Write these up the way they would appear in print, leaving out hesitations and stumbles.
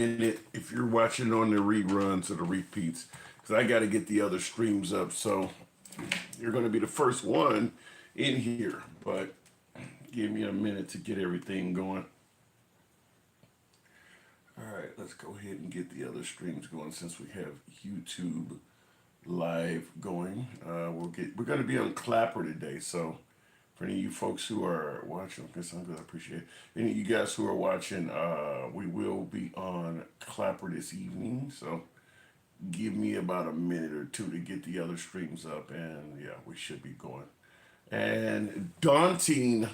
minute if you're watching on the reruns or the repeats, because I got to get the other streams up. So you're going to be the first one in here, but give me a minute to get everything going. All right, let's go ahead and get the other streams going since we have YouTube live going. We're going to be on Clapper today, so for any of you folks who are watching, I appreciate it. Any of you guys who are watching, we will be on Clapper this evening, so give me about a minute or two to get the other streams up, and yeah, we should be going. And daunting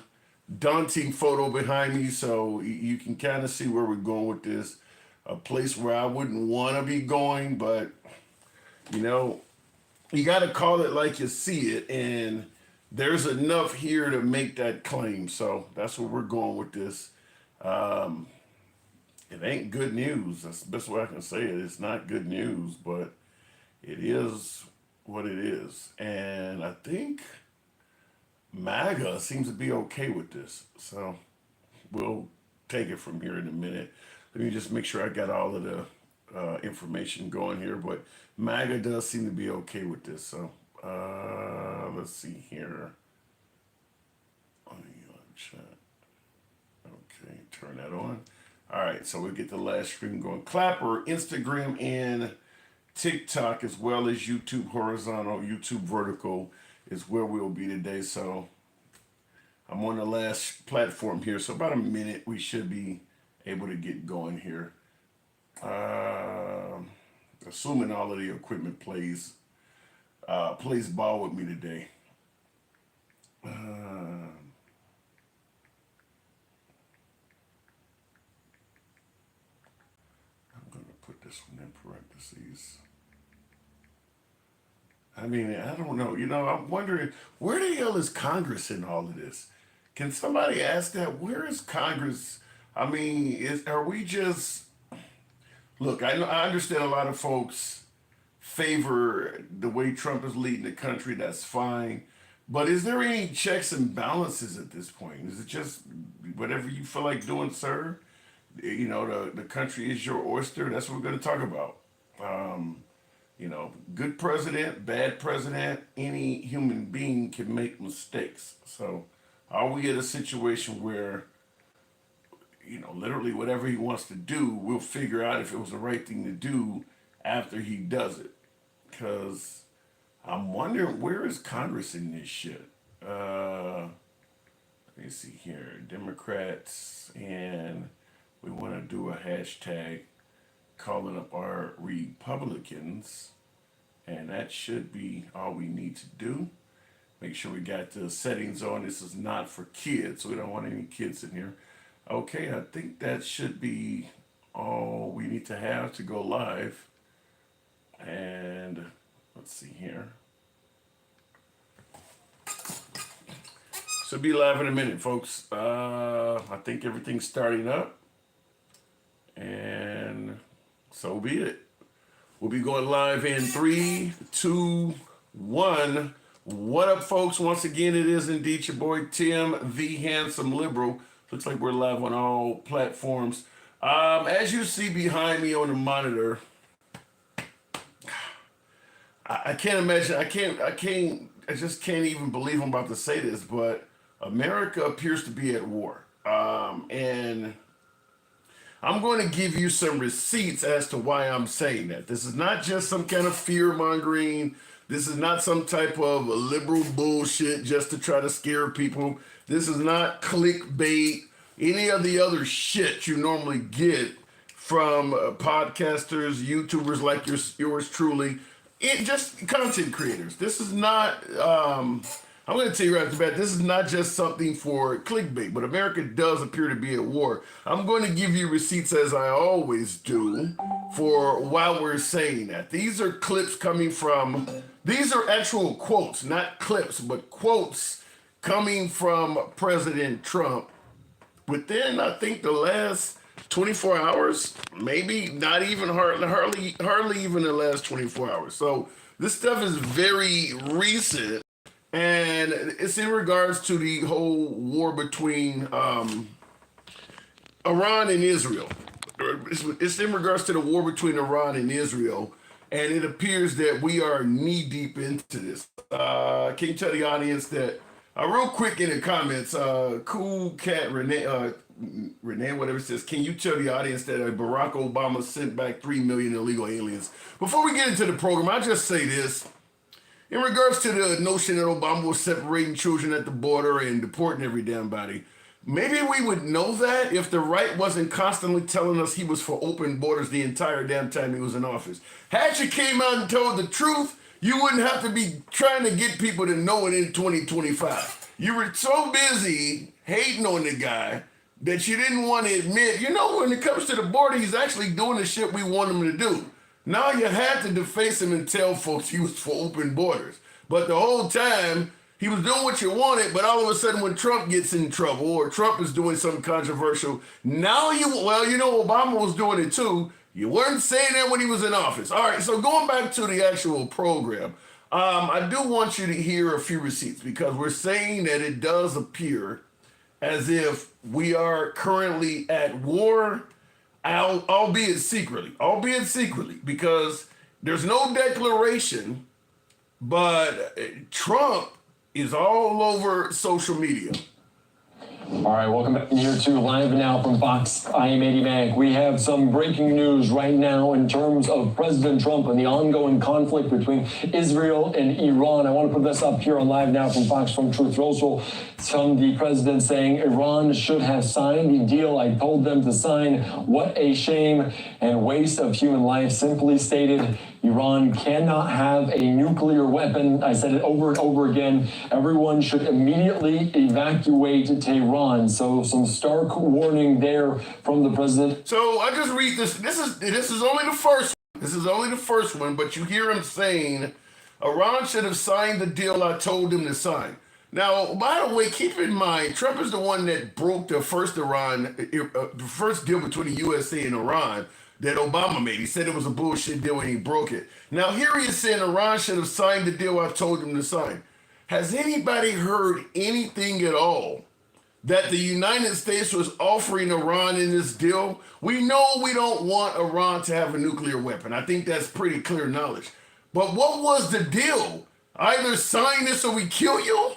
photo behind me, so you can kind of see where we're going with this. A place where I wouldn't want to be going, but you know, you got to call it like you see it, and there's enough here to make that claim. So that's where we're going with this. It ain't good news. That's the best way I can say it. It's not good news, but it is what it is. And I think MAGA seems to be okay with this. So we'll take it from here in a minute. Let me just make sure I got all of the information going here. But MAGA does seem to be okay with this. So let's see here. Okay, turn that on. All right, so we'll get the last stream going. Clapper, Instagram, and TikTok, as well as YouTube horizontal, YouTube vertical is where we'll be today. So I'm on the last platform here. So about a minute, we should be able to get going here. Assuming all of the equipment plays ball with me today. I'm going to put this one in parentheses. I mean, I don't know. You know, I'm wondering, where the hell is Congress in all of this? Can somebody ask that? Where is Congress? I mean, are we just... Look, I understand a lot of folks favor the way Trump is leading the country. That's fine. But is there any checks and balances at this point? Is it just whatever you feel like doing, sir? You know, the country is your oyster. That's what we're going to talk about. You know, good president, bad president, any human being can make mistakes. So are we at a situation where, you know, literally whatever he wants to do, we'll figure out if it was the right thing to do after he does it? Because I'm wondering, where is Congress in this shit? Let me see here. Democrats, and we want to do a hashtag calling up our Republicans, and that should be all we need to do. Make sure we got the settings on. This is not for kids, so we don't want any kids in here. Okay, I think that should be all we need to have to go live. And let's see here. So be live in a minute, folks. I think everything's starting up. And so be it. We'll be going live in 3, 2, 1. What up, folks? Once again, it is indeed your boy Tim, the Handsome Liberal. Looks like we're live on all platforms. As you see behind me on the monitor, I can't imagine, I just can't even believe I'm about to say this, but America appears to be at war. And I'm going to give you some receipts as to why I'm saying that. This is not just some kind of fear mongering. This is not some type of liberal bullshit just to try to scare people. This is not clickbait, any of the other shit you normally get from podcasters, YouTubers like yours truly, just content creators. This is not, I'm going to tell you right off the bat, this is not just something for clickbait, but America does appear to be at war. I'm going to give you receipts, as I always do, for why we're saying that. These are clips coming from, these are actual quotes, not clips, but quotes coming from President Trump within, I think, the last 24 hours, maybe not even hardly even the last 24 hours. So this stuff is very recent. And it's in regards to the whole war between Iran and Israel. It's in regards to the war between Iran and Israel, and it appears that we are knee deep into this. Can you tell the audience that, real quick in the comments, Cool Cat Renee, whatever says, can you tell the audience that Barack Obama sent back 3 million illegal aliens? Before we get into the program, I'll just say this. In regards to the notion that Obama was separating children at the border and deporting every damn body, maybe we would know that if the right wasn't constantly telling us he was for open borders the entire damn time he was in office. Had you came out and told the truth, you wouldn't have to be trying to get people to know it in 2025. You were so busy hating on the guy that you didn't want to admit, when it comes to the border, he's actually doing the shit we want him to do. Now you had to deface him and tell folks he was for open borders. But the whole time, he was doing what you wanted, but all of a sudden when Trump gets in trouble or Trump is doing something controversial, now Obama was doing it too. You weren't saying that when he was in office. All right, so going back to the actual program, I do want you to hear a few receipts because we're saying that it does appear as if we are currently at war, albeit secretly, because there's no declaration, but Trump is all over social media. All right, welcome back here to Live Now from Fox. I am Eddie Mack. We have some breaking news right now in terms of President Trump and the ongoing conflict between Israel and Iran. I want to put this up here on Live Now from Fox from Truth Social. From the president saying Iran should have signed the deal I told them to sign. What a shame and waste of human life. Simply stated, Iran cannot have a nuclear weapon. I said it over and over again. Everyone should immediately evacuate Tehran. So some stark warning there from the president. So I just read this. This is only the first. This is only the first one, but you hear him saying Iran should have signed the deal I told them to sign. Now, by the way, keep in mind, Trump is the one that broke the first deal between the USA and Iran that Obama made. He said it was a bullshit deal and he broke it. Now, here he is saying Iran should have signed the deal I told him to sign. Has anybody heard anything at all that the United States was offering Iran in this deal? We know we don't want Iran to have a nuclear weapon. I think that's pretty clear knowledge. But what was the deal? Either sign this or we kill you?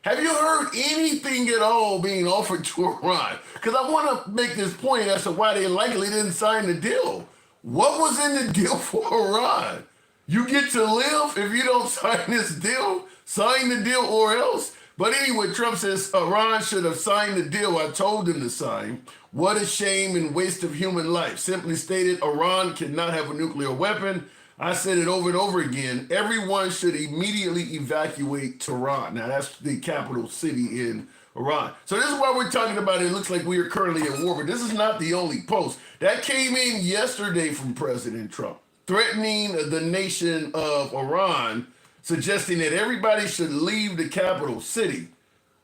Have you heard anything at all being offered to Iran? Because I want to make this point as to why they likely didn't sign the deal. What was in the deal for Iran? You get to live if you don't sign this deal? Sign the deal or else? But anyway, Trump says Iran should have signed the deal I told them to sign. What a shame and waste of human life. Simply stated, Iran cannot have a nuclear weapon. I said it over and over again. Everyone should immediately evacuate Tehran. Now, that's the capital city in Iran. So this is why we're talking about it. It looks like we are currently at war, but this is not the only post. That came in yesterday from President Trump, threatening the nation of Iran, suggesting that everybody should leave the capital city.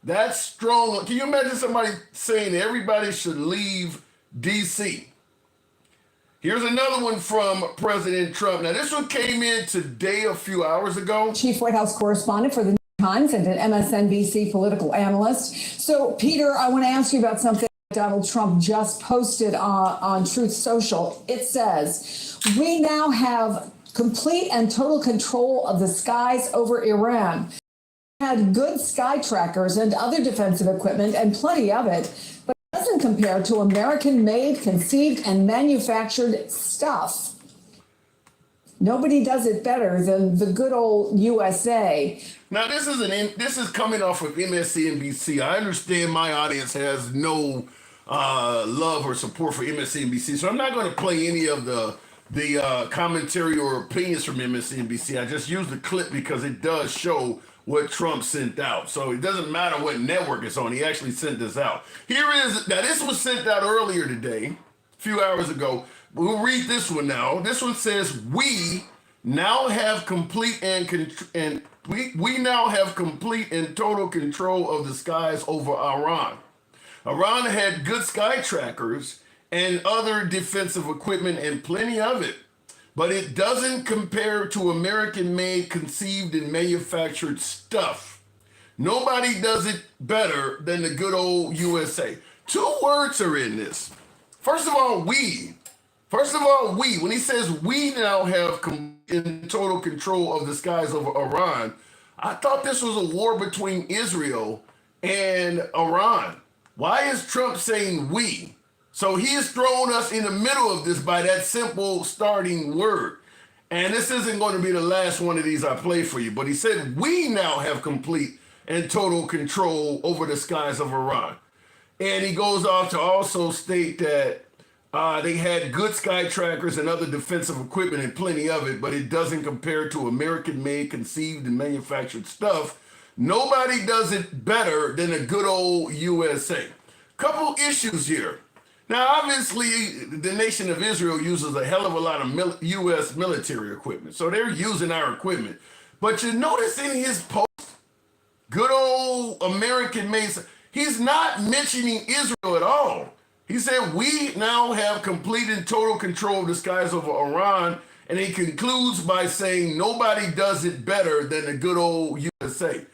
That's strong. Can you imagine somebody saying everybody should leave D.C.? Here's another one from President Trump. Now, this one came in today, a few hours ago. Chief White House correspondent for the New York Times and an MSNBC political analyst. So, Peter, I want to ask you about something Donald Trump just posted on Truth Social. It says, we now have complete and total control of the skies over Iran. We had good sky trackers and other defensive equipment and plenty of it, but doesn't compare to American-made, conceived, and manufactured stuff. Nobody does it better than the good old USA. Now, this is coming off of MSNBC. I understand my audience has no love or support for MSNBC, so I'm not going to play any of the commentary or opinions from MSNBC. I just used the clip because it does show what Trump sent out. So it doesn't matter what network it's on. He actually sent this out. Here is, now this was sent out earlier today, a few hours ago. We'll read this one now. This one says, we now have complete and total control of the skies over Iran. Iran had good sky trackers and other defensive equipment and plenty of it. But it doesn't compare to American-made, conceived, and manufactured stuff. Nobody does it better than the good old USA. Two words are in this. First of all, we. First of all, we. When he says we now have in total control of the skies over Iran, I thought this was a war between Israel and Iran. Why is Trump saying we? So he has thrown us in the middle of this by that simple starting word. And this isn't going to be the last one of these I play for you, but he said we now have complete and total control over the skies of Iran. And he goes off to also state that they had good sky trackers and other defensive equipment and plenty of it, but it doesn't compare to American-made, conceived, and manufactured stuff. Nobody does it better than a good old USA. Couple issues here. Now, obviously, the nation of Israel uses a hell of a lot of U.S. military equipment, so they're using our equipment. But you notice in his post, good old American-made, he's not mentioning Israel at all. He said, we now have complete and total control of the skies over Iran, and he concludes by saying nobody does it better than the good old USA.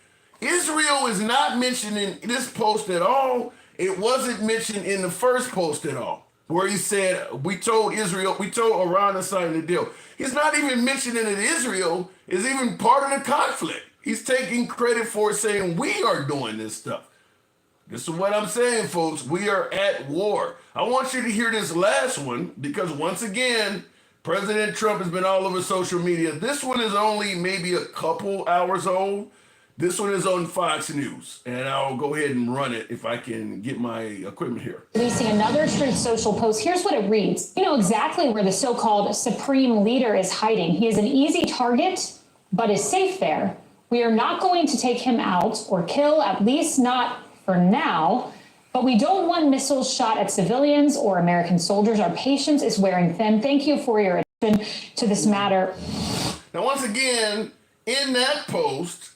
Israel is not mentioned in this post at all. It wasn't mentioned in the first post at all, where he said, we told Iran to sign the deal. He's not even mentioning that Israel is even part of the conflict. He's taking credit for saying we are doing this stuff. This is what I'm saying, folks. We are at war. I want you to hear this last one because once again, President Trump has been all over social media. This one is only maybe a couple hours old. This one is on Fox News, and I'll go ahead and run it if I can get my equipment here. Releasing another Truth Social post. Here's what it reads. You know exactly where the so-called supreme leader is hiding. He is an easy target, but is safe there. We are not going to take him out or kill, at least not for now, but we don't want missiles shot at civilians or American soldiers. Our patience is wearing thin. Thank you for your attention to this matter. Now, once again, in that post,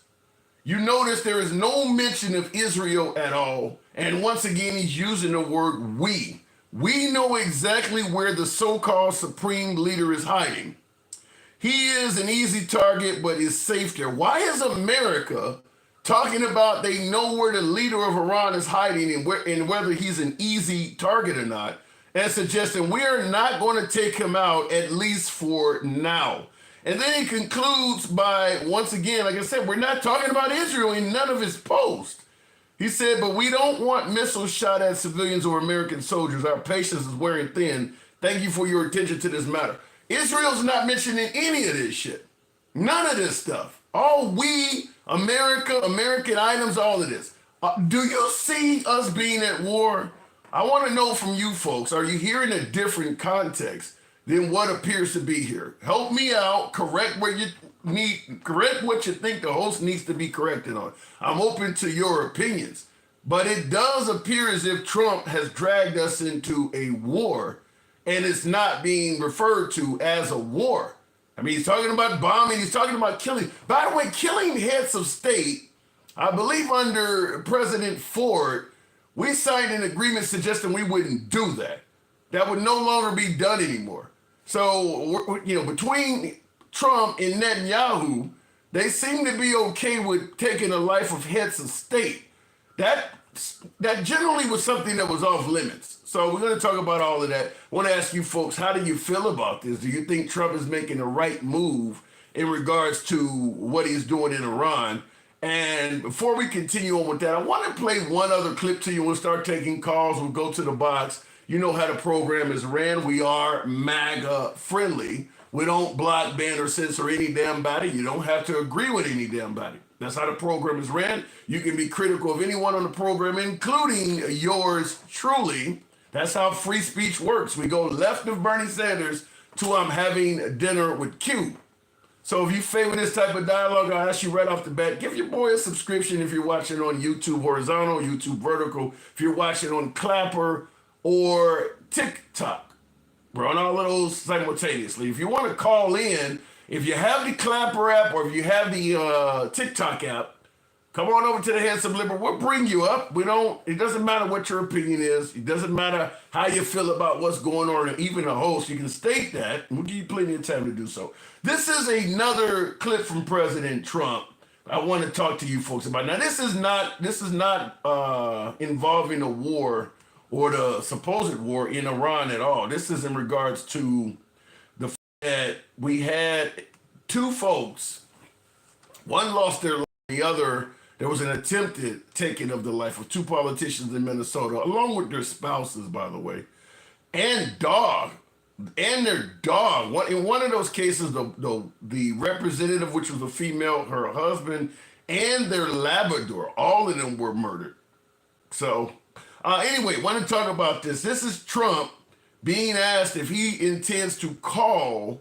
you notice there is no mention of Israel at all. And once again, he's using the word we. We know exactly where the so-called supreme leader is hiding. He is an easy target, but is safe there. Why is America talking about they know where the leader of Iran is hiding and whether he's an easy target or not, and suggesting we are not going to take him out, at least for now. And then he concludes by, once again, like I said, we're not talking about Israel in none of his posts. He said, but we don't want missiles shot at civilians or American soldiers. Our patience is wearing thin. Thank you for your attention to this matter. Israel's not mentioning any of this shit. None of this stuff. All we, America, American items, all of this. Do you see us being at war? I want to know from you folks, are you hearing a different context than what appears to be here? Help me out, correct what you think the host needs to be corrected on. I'm open to your opinions, but it does appear as if Trump has dragged us into a war, and it's not being referred to as a war. I mean, he's talking about bombing, he's talking about killing. By the way, killing heads of state, I believe under President Ford, we signed an agreement suggesting we wouldn't do that. That would no longer be done anymore. So, between Trump and Netanyahu, they seem to be okay with taking a life of heads of state. That generally was something that was off limits. So we're going to talk about all of that. I want to ask you folks, how do you feel about this? Do you think Trump is making the right move in regards to what he's doing in Iran? And before we continue on with that, I want to play one other clip to you. We'll start taking calls. We'll go to the box. You know how the program is ran. We are MAGA friendly. We don't block, ban, or censor any damn body. You don't have to agree with any damn body. That's how the program is ran. You can be critical of anyone on the program, including yours truly. That's how free speech works. We go left of Bernie Sanders to I'm having dinner with Q. So if you favor this type of dialogue, I'll ask you right off the bat, give your boy a subscription if you're watching on YouTube horizontal, YouTube vertical, if you're watching on Clapper or TikTok. We're on all of those simultaneously. If you want to call in, if you have the Clapper app or if you have the TikTok app, come on over to the Handsome Liberal. We'll bring you up. It doesn't matter what your opinion is. It doesn't matter how you feel about what's going on. Even a host, you can state that. And we'll give you plenty of time to do so. This is another clip from President Trump I want to talk to you folks about. Now, this is not involving a war or the supposed war in Iran at all. This is in regards to the fact that we had two folks, one lost their life, the other, there was an attempted taking of the life of two politicians in Minnesota, along with their spouses, by the way, and dog, and their dog. In one of those cases, the representative, which was a female, her husband, and their Labrador, all of them were murdered. So, anyway, want to talk about this. This is Trump being asked if he intends to call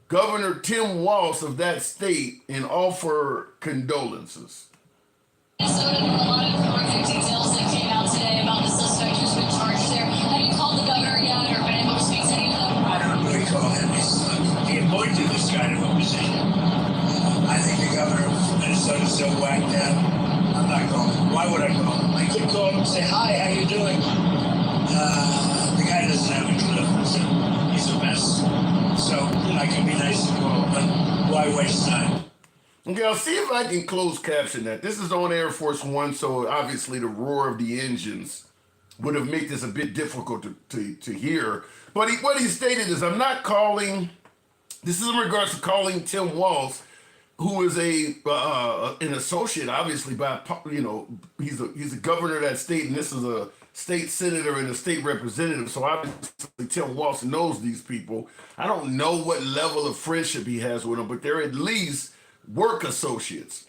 Governor Tim Walz of that state and offer condolences. Minnesota, there were a lot of horrific details that came out today about the suspect who's been charged there. Have you called the governor yet or been able to speak to any of them? I don't really call him. He appointed this kind of a position. I think the governor of Minnesota is so whacked out. I'm not calling him. Why would I call him? I could call him and say, hi, how you doing? The guy doesn't have a clue. So he's a mess. So I can be nice and call him, but why waste time? Okay, I'll see if I can close caption that. This is on Air Force One, so obviously the roar of the engines would have made this a bit difficult to hear. But what he stated is, I'm not calling, this is in regards to calling Tim Walz, who is an associate, obviously, by, he's a governor of that state, and this is a state senator and a state representative, so obviously Tim Walz knows these people. I don't know what level of friendship he has with them, but they're at least work associates.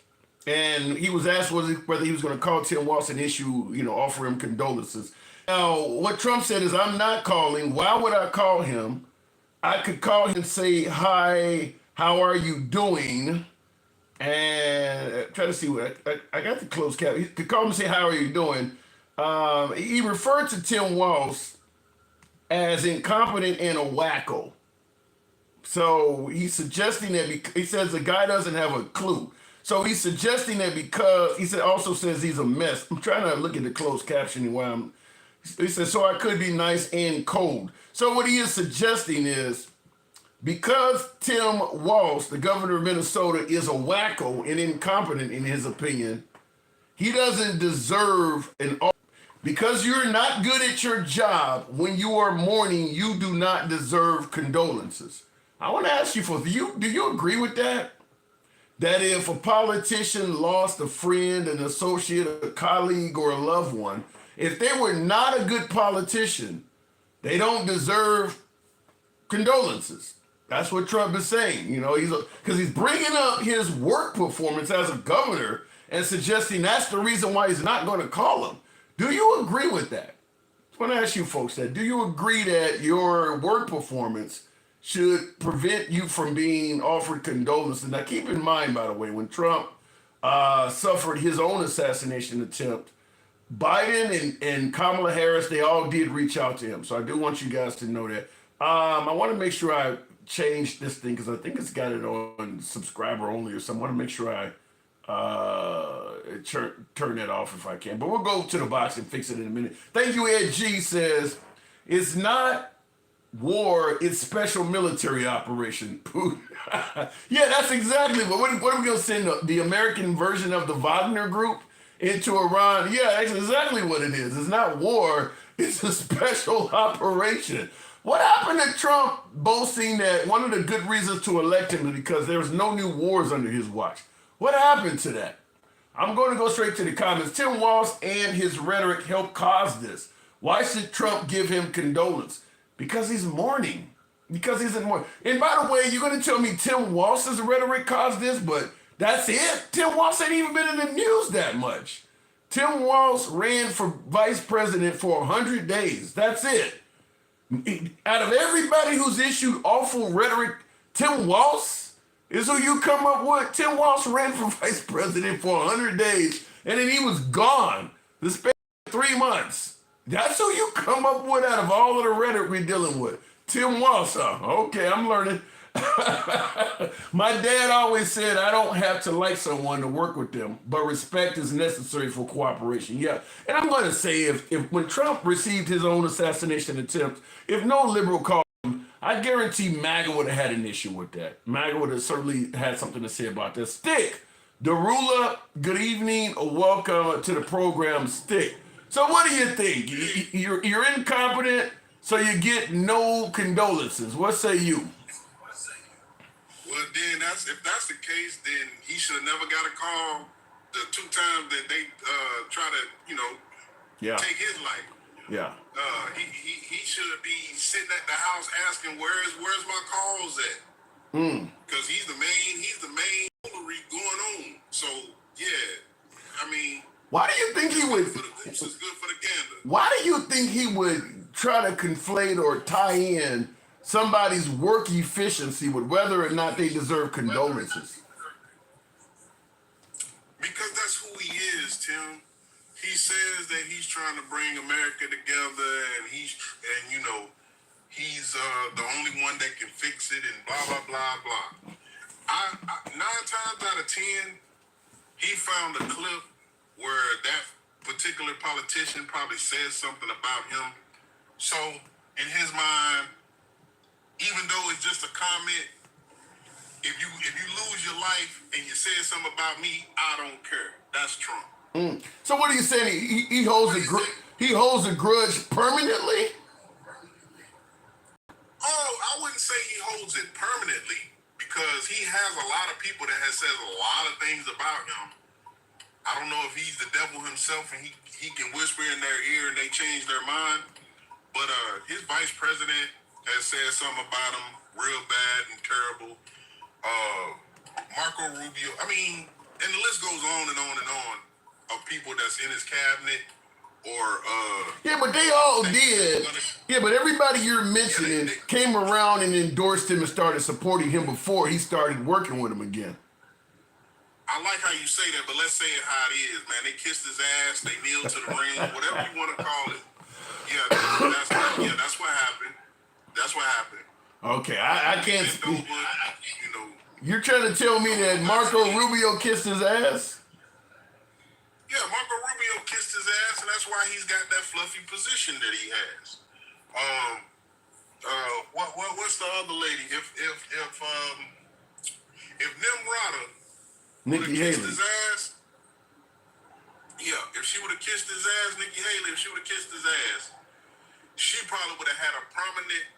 And he was asked whether he was going to call Tim Walz and offer him condolences. Now, what Trump said is, I'm not calling. Why would I call him? I could call him and say, hi, how are you doing? And try to see what I got the closed cap. He could call him and say, how are you doing? He referred to Tim Walz as incompetent and a wacko. So he's suggesting that he says the guy doesn't have a clue. So he's suggesting that because also says he's a mess. I'm trying to look at the closed captioning while he says, so I could be nice and cold. So what he is suggesting is, because Tim Walz, the governor of Minnesota, is a wacko and incompetent in his opinion, he doesn't deserve because you're not good at your job when you are mourning, you do not deserve condolences. I want to ask you, do you agree with that? That if a politician lost a friend, an associate, a colleague, or a loved one, if they were not a good politician, they don't deserve condolences. That's what Trump is saying. Because he's bringing up his work performance as a governor and suggesting that's the reason why he's not going to call him. Do you agree with that? I want to ask you folks that. Do you agree that your work performance should prevent you from being offered condolences? Now, keep in mind, by the way, when Trump suffered his own assassination attempt, Biden and Kamala Harris, they all did reach out to him. So I do want you guys to know that. I want to make sure I change this thing because I think it's got it on subscriber only or something. I want to make sure I turn that off if I can. But we'll go to the box and fix it in a minute. Thank you, Ed G says, it's not war, it's special military operation. Yeah, that's exactly what are we going to send the American version of the Wagner Group into Iran? Yeah, that's exactly what it is. It's not war, it's a special operation. What happened to Trump boasting that one of the good reasons to elect him is because there's no new wars under his watch? What happened to that? I'm going to go straight to the comments. Tim Walz and his rhetoric helped cause this. Why should Trump give him condolence? Because he's mourning. Because he's in mourning. And by the way, you're going to tell me Tim Walz's rhetoric caused this, but that's it? Tim Walz ain't even been in the news that much. Tim Walz ran for vice president for 100 days. That's it. Out of everybody who's issued awful rhetoric, Tim Walz is who you come up with. Tim Walz ran for vice president for 100 days, and then he was gone the span of 3 months. That's who you come up with out of all of the rhetoric we're dealing with. Tim Walz, huh? Okay, I'm learning. My dad always said, I don't have to like someone to work with them, but respect is necessary for cooperation. Yeah, and I'm going to say if when Trump received his own assassination attempt, if no liberal called him, I guarantee MAGA would have had an issue with that. MAGA would have certainly had something to say about that. Stick, Darula, good evening, welcome to the program, Stick. So what do you think? You're incompetent, so you get no condolences. What say you? Well, then if that's the case, then he should have never got a call the two times that they try to, Yeah, take his life. yeah. He should be sitting at the house asking where's my calls at, because he's the main foolery going on. So yeah, I mean, Why do you think he it's would? good for the goose, it's good for the gander. Why do you think he would try to conflate or tie in somebody's work efficiency with whether or not they deserve condolences? Because that's who he is, Tim. He says that he's trying to bring America together, and he's the only one that can fix it, and blah blah blah blah. I 9 times out of 10, he found a clip where that particular politician probably said something about him. So in his mind, even though it's just a comment, if you lose your life and you say something about me, I don't care. That's Trump. So what are you saying? He holds he holds a grudge permanently? Oh, I wouldn't say he holds it permanently, because he has a lot of people that has said a lot of things about him. I don't know if he's the devil himself and he can whisper in their ear and they change their mind. But his vice president has said something about him real bad and terrible. Marco Rubio, I mean, and the list goes on and on and on of people that's in his cabinet or Yeah, but they all did. Yeah, but everybody you're mentioning came around and endorsed him and started supporting him before he started working with him again. I like how you say that, but let's say it how it is, man. They kissed his ass, they kneeled to the ring, whatever you want to call it. Yeah, that's what happened. That's what happened. Okay, I can't. Bent over, You're trying to tell me that Marco Rubio kissed his ass? Yeah, Marco Rubio kissed his ass, and that's why he's got that fluffy position that he has. What's the other lady? If Nimrata would have Nikki kissed Haley. his ass, yeah, if she would have kissed his ass, Nikki Haley, if she would have kissed his ass, she probably would have had a prominent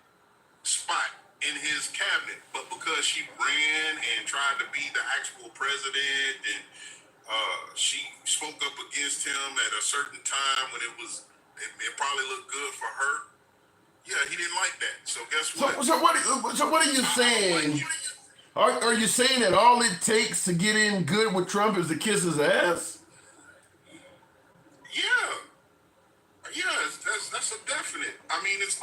spot in his cabinet. But because she ran and tried to be the actual president, and she spoke up against him at a certain time when it probably looked good for her. Yeah, he didn't like that. So guess what? So what are you saying? Are you saying that all it takes to get in good with Trump is to kiss his ass? Yeah, that's a definite. I mean, it's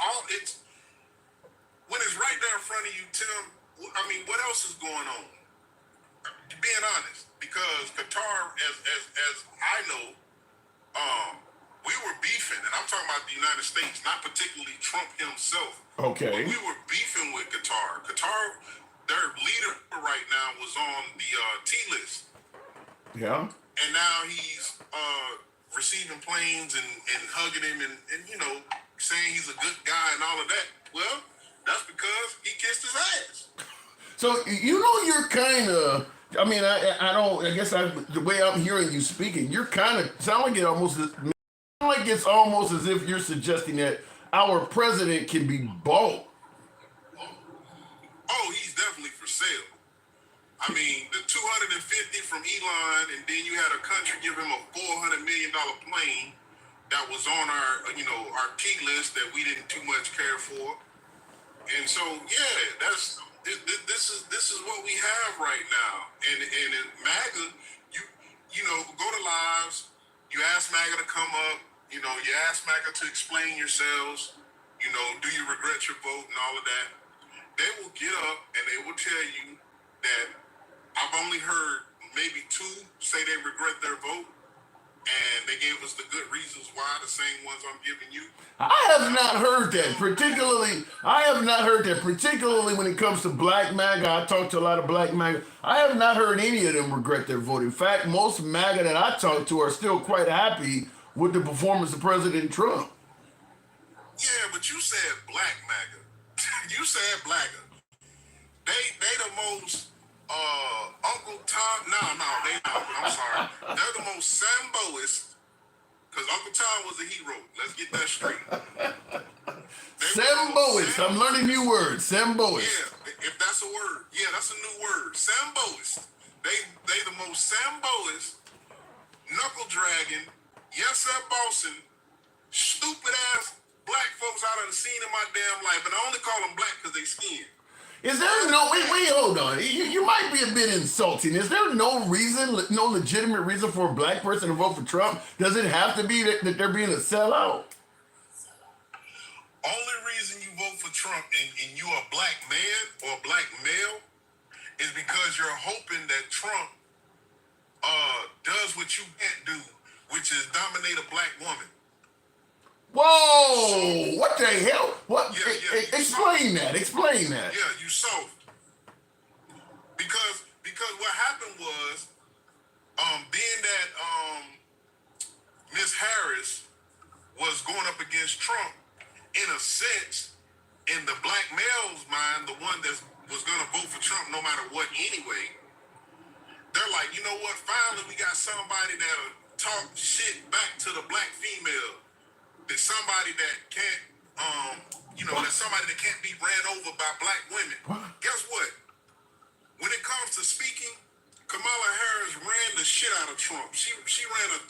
when it's right there in front of you, Tim. I mean, what else is going on? Being honest, because Qatar, as I know, we were beefing, and I'm talking about the United States, not particularly Trump himself. Okay. But we were beefing with Qatar. Qatar, their leader right now was on the T list. Yeah. And now he's receiving planes and hugging him and saying he's a good guy and all of that. Well, that's because he kissed his ass. So you're kind of. I mean, I guess the way I'm hearing you speaking, you're kind of sound like it's almost as if you're suggesting that our president can be bought. Oh, he's definitely for sale. I mean, the 250 from Elon, and then you had a country give him a $400 million plane that was on our T list that we didn't too much care for. And so, yeah, this is what we have right now. And in MAGA, you go to lives, you ask MAGA to come up, you ask MAGA to explain yourselves, do you regret your vote and all of that. They will get up and they will tell you that I've only heard maybe 2 say they regret their vote, and they gave us the good reasons why, the same ones I'm giving you. I have not heard that, particularly when it comes to Black MAGA. I talk to a lot of Black MAGA. I have not heard any of them regret their vote. In fact, most MAGA that I talk to are still quite happy with the performance of President Trump. Yeah, but you said Black MAGA. You said Blacka. They the most Uncle Tom. No, they not. I'm sorry. They're the most Samboist Because Uncle Tom was a hero. Let's get that straight. Samboist. I'm learning new words. Samboist. Yeah, if that's a word. Yeah, that's a new word. Samboist. They the most Samboist, knuckle dragging, yes sir bossing, stupid ass black folks I done seen in my damn life, and I only call them black because they skin. Is there no wait, hold on. You might be a bit insulting. Is there no reason, no legitimate reason for a black person to vote for Trump? Does it have to be that they're being a sellout? Only reason you vote for Trump and you a black man or a black male is because you're hoping that Trump does what you can't do, which is dominate a black woman. Whoa! What the hell? What? Yeah, Explain that. Explain that. Yeah, you soft. Because what happened was, being that Miss Harris was going up against Trump, in a sense, in the black male's mind, the one that was going to vote for Trump no matter what anyway, they're like, you know what? Finally, we got somebody that'll talk shit back to the black female. There's somebody that can't, there's somebody that can't be ran over by black women. Guess what? When it comes to speaking, Kamala Harris ran the shit out of Trump. She ran a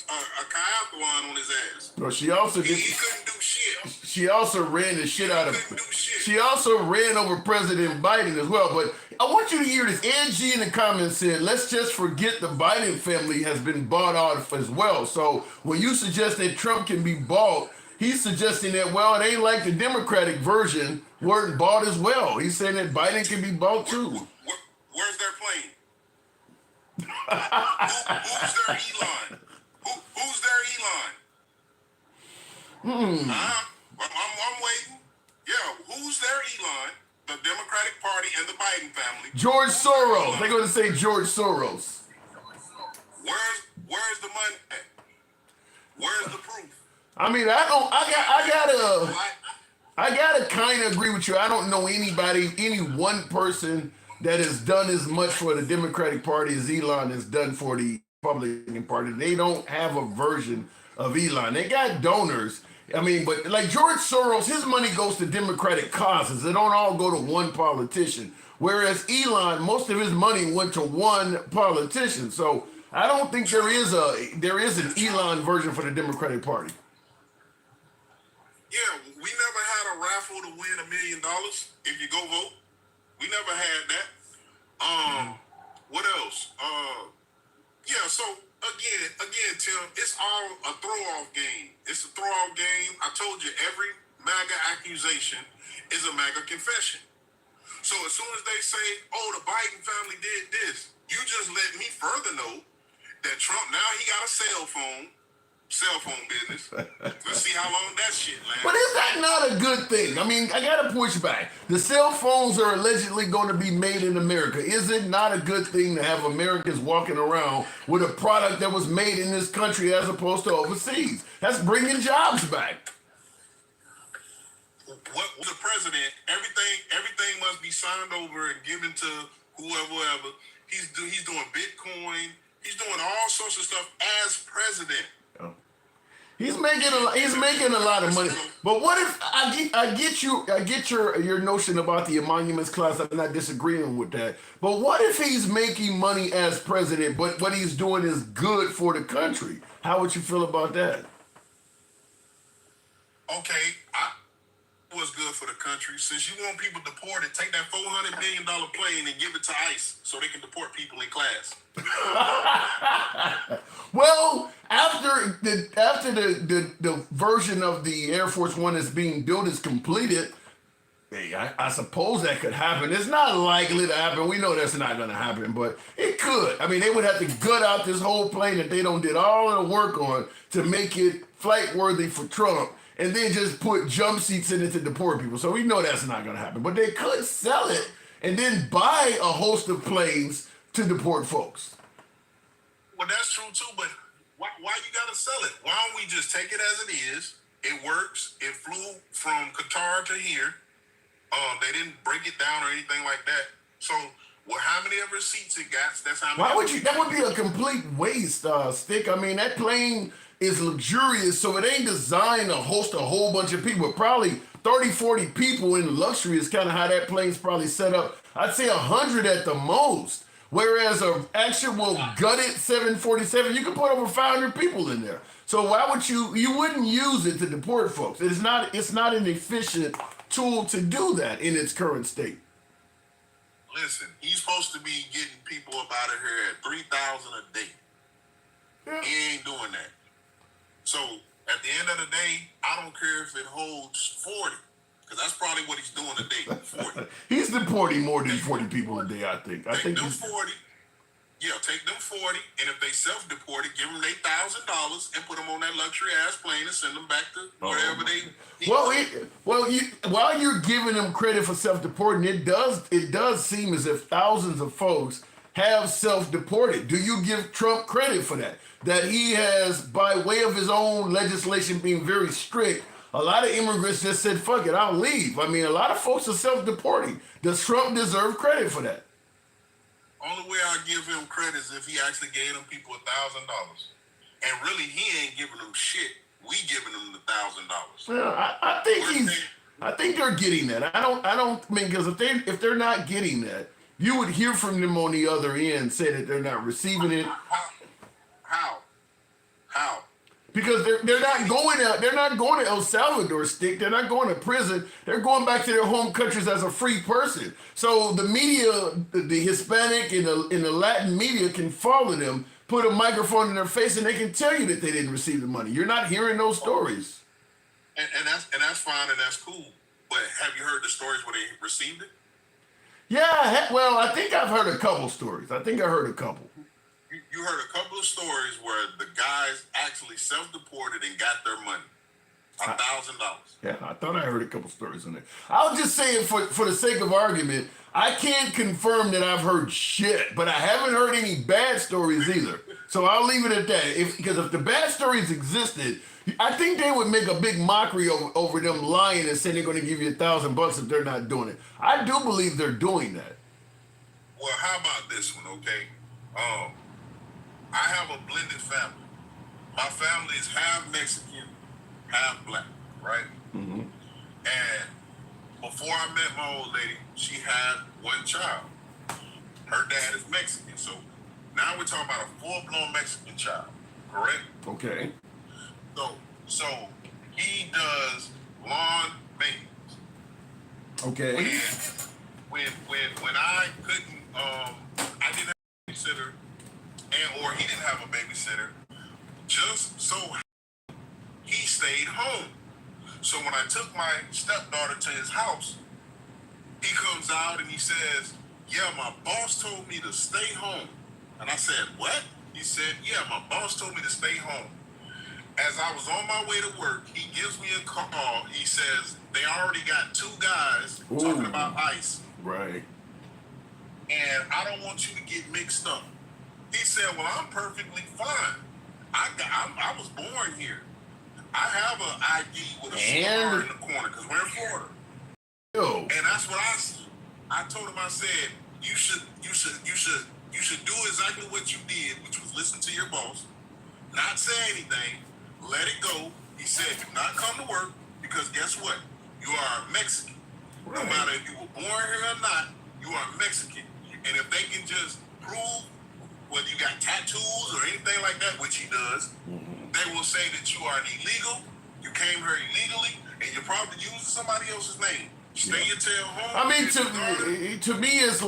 triathlon on his ass. Well, she also did. He couldn't do shit. She also ran the shit out of. Couldn't do shit. She also ran over President Biden as well. But I want you to hear this. Angie in the comments said, "Let's just forget the Biden family has been bought off as well." So when you suggest that Trump can be bought, he's suggesting that, well, it ain't like the Democratic version weren't bought as well. He's saying that Biden can be bought too. Where's their plane? Who's their Elon? Who's their Elon? I'm waiting. Yeah, who's their Elon? The Democratic Party and the Biden family. George Soros. They're going to say George Soros. Where's the money at? Where's the proof? I mean, I gotta kind of agree with you. I don't know any one person that has done as much for the Democratic Party as Elon has done for the Republican Party. They don't have a version of Elon. They got donors. I mean, but like George Soros, his money goes to Democratic causes. It don't all go to one politician. Whereas Elon, most of his money went to one politician. So I don't think there is an Elon version for the Democratic Party. Yeah, we never had a raffle to win $1 million if you go vote. We never had that. What else? Yeah, so again, Tim, it's all a throw-off game. It's a throw-off game. I told you every MAGA accusation is a MAGA confession. So as soon as they say, oh, the Biden family did this, you just let me further know that Trump, now he got a cell phone business. Let's see how long that shit lasts. But is that not a good thing? I mean, I gotta push back. The cell phones are allegedly going to be made in America. Is it not a good thing to have Americans walking around with a product that was made in this country as opposed to overseas? That's bringing jobs back. What the president? Everything must be signed over and given to whoever. He's doing Bitcoin. He's doing all sorts of stuff as president. He's making a lot of money. But what if I get your notion about the emoluments class? I'm not disagreeing with that. But what if he's making money as president, but what he's doing is good for the country? How would you feel about that? Okay, what's good for the country? Since you want people deported, take that $400 million plane and give it to ICE so they can deport people in class. Well, after the version of the Air Force One that's being built is completed, hey, I suppose that could happen. It's not likely to happen. We know that's not going to happen, but it could. I mean, they would have to gut out this whole plane that they don't did all of the work on to make it flight worthy for Trump, and then just put jump seats in it to deport people. So we know that's not going to happen. But they could sell it and then buy a host of planes to deport folks. Well, that's true too, but why you gotta sell it? Why don't we just take it as it is? It works. It flew from Qatar to here. They didn't break it down or anything like that. So, how many ever seats it got? That's how many. Why would you? That would be a complete waste, Stick. I mean, that plane is luxurious, so it ain't designed to host a whole bunch of people. Probably 30, 40 people in luxury is kind of how that plane's probably set up. I'd say 100 at the most. Whereas a actual gutted 747, you can put over 500 people in there. So why would you wouldn't use it to deport folks? It's not an efficient tool to do that in its current state. Listen, he's supposed to be getting people up out of here at 3,000 a day. Yeah. He ain't doing that. So at the end of the day, I don't care if it holds 40, because that's probably what he's doing today. 40. He's deporting more than 40 people a day, I think. I Take think them he's 40. Yeah, take them 40, and if they self-deported, give them $8,000 and put them on that luxury ass plane and send them back to wherever they need. While you're giving them credit for self-deporting, it does seem as if thousands of folks have self-deported. Do you give Trump credit for that? That he has, by way of his own legislation being very strict, a lot of immigrants just said, fuck it, I'll leave. I mean, a lot of folks are self-deporting. Does Trump deserve credit for that? Only way I give him credit is if he actually gave them people $1,000, and really he ain't giving them shit. We giving them the $1,000. Well, I think they're getting that. I mean, because if they're not getting that, you would hear from them on the other end say that they're not receiving it. How? Because they're not going out. They're not going to El Salvador stick. They're not going to prison. They're going back to their home countries as a free person. So the media, the Hispanic and the Latin media can follow them, put a microphone in their face, and they can tell you that they didn't receive the money. You're not hearing those stories. And that's fine and that's cool. But have you heard the stories where they received it? Yeah. Well, I think I've heard a couple stories. I think I heard a couple. You heard a couple of stories where the guys actually self-deported and got their money. $1,000. Yeah, I thought I heard a couple stories in there. I'll just say it for the sake of argument, I can't confirm that I've heard shit, but I haven't heard any bad stories either. So I'll leave it at that. Because if the bad stories existed, I think they would make a big mockery over them lying and saying they're going to give you $1,000 if they're not doing it. I do believe they're doing that. Well, how about this one, okay? I have a blended family. My family is half Mexican, half black, right? Mm-hmm. And before I met my old lady, she had one child. Her dad is Mexican, so now we're talking about a full-blown Mexican child, correct? Okay. So he does lawn maintenance. Okay. When I couldn't, I didn't have a babysitter, or he didn't have a babysitter, just so he stayed home. So when I took my stepdaughter to his house, he comes out and he says, yeah, my boss told me to stay home. And I said, what? He said, yeah, my boss told me to stay home. As I was on my way to work, he gives me a call. He says, they already got 2 guys talking about ICE. Right. And I don't want you to get mixed up. He said, well, I'm perfectly fine. I was born here. I have an ID with a star in the corner because we're in Florida. Yo. And that's what I told him. I said, you should do exactly what you did, which was listen to your boss, not say anything, let it go. He said, do not come to work because guess what? You are a Mexican. Right. No matter if you were born here or not, you are Mexican. And if they can just prove whether you got tattoos or anything like that, which he does, they will say that you are an illegal, you came here illegally, and you're probably using somebody else's name. Stay your tail home. I mean, to me, it's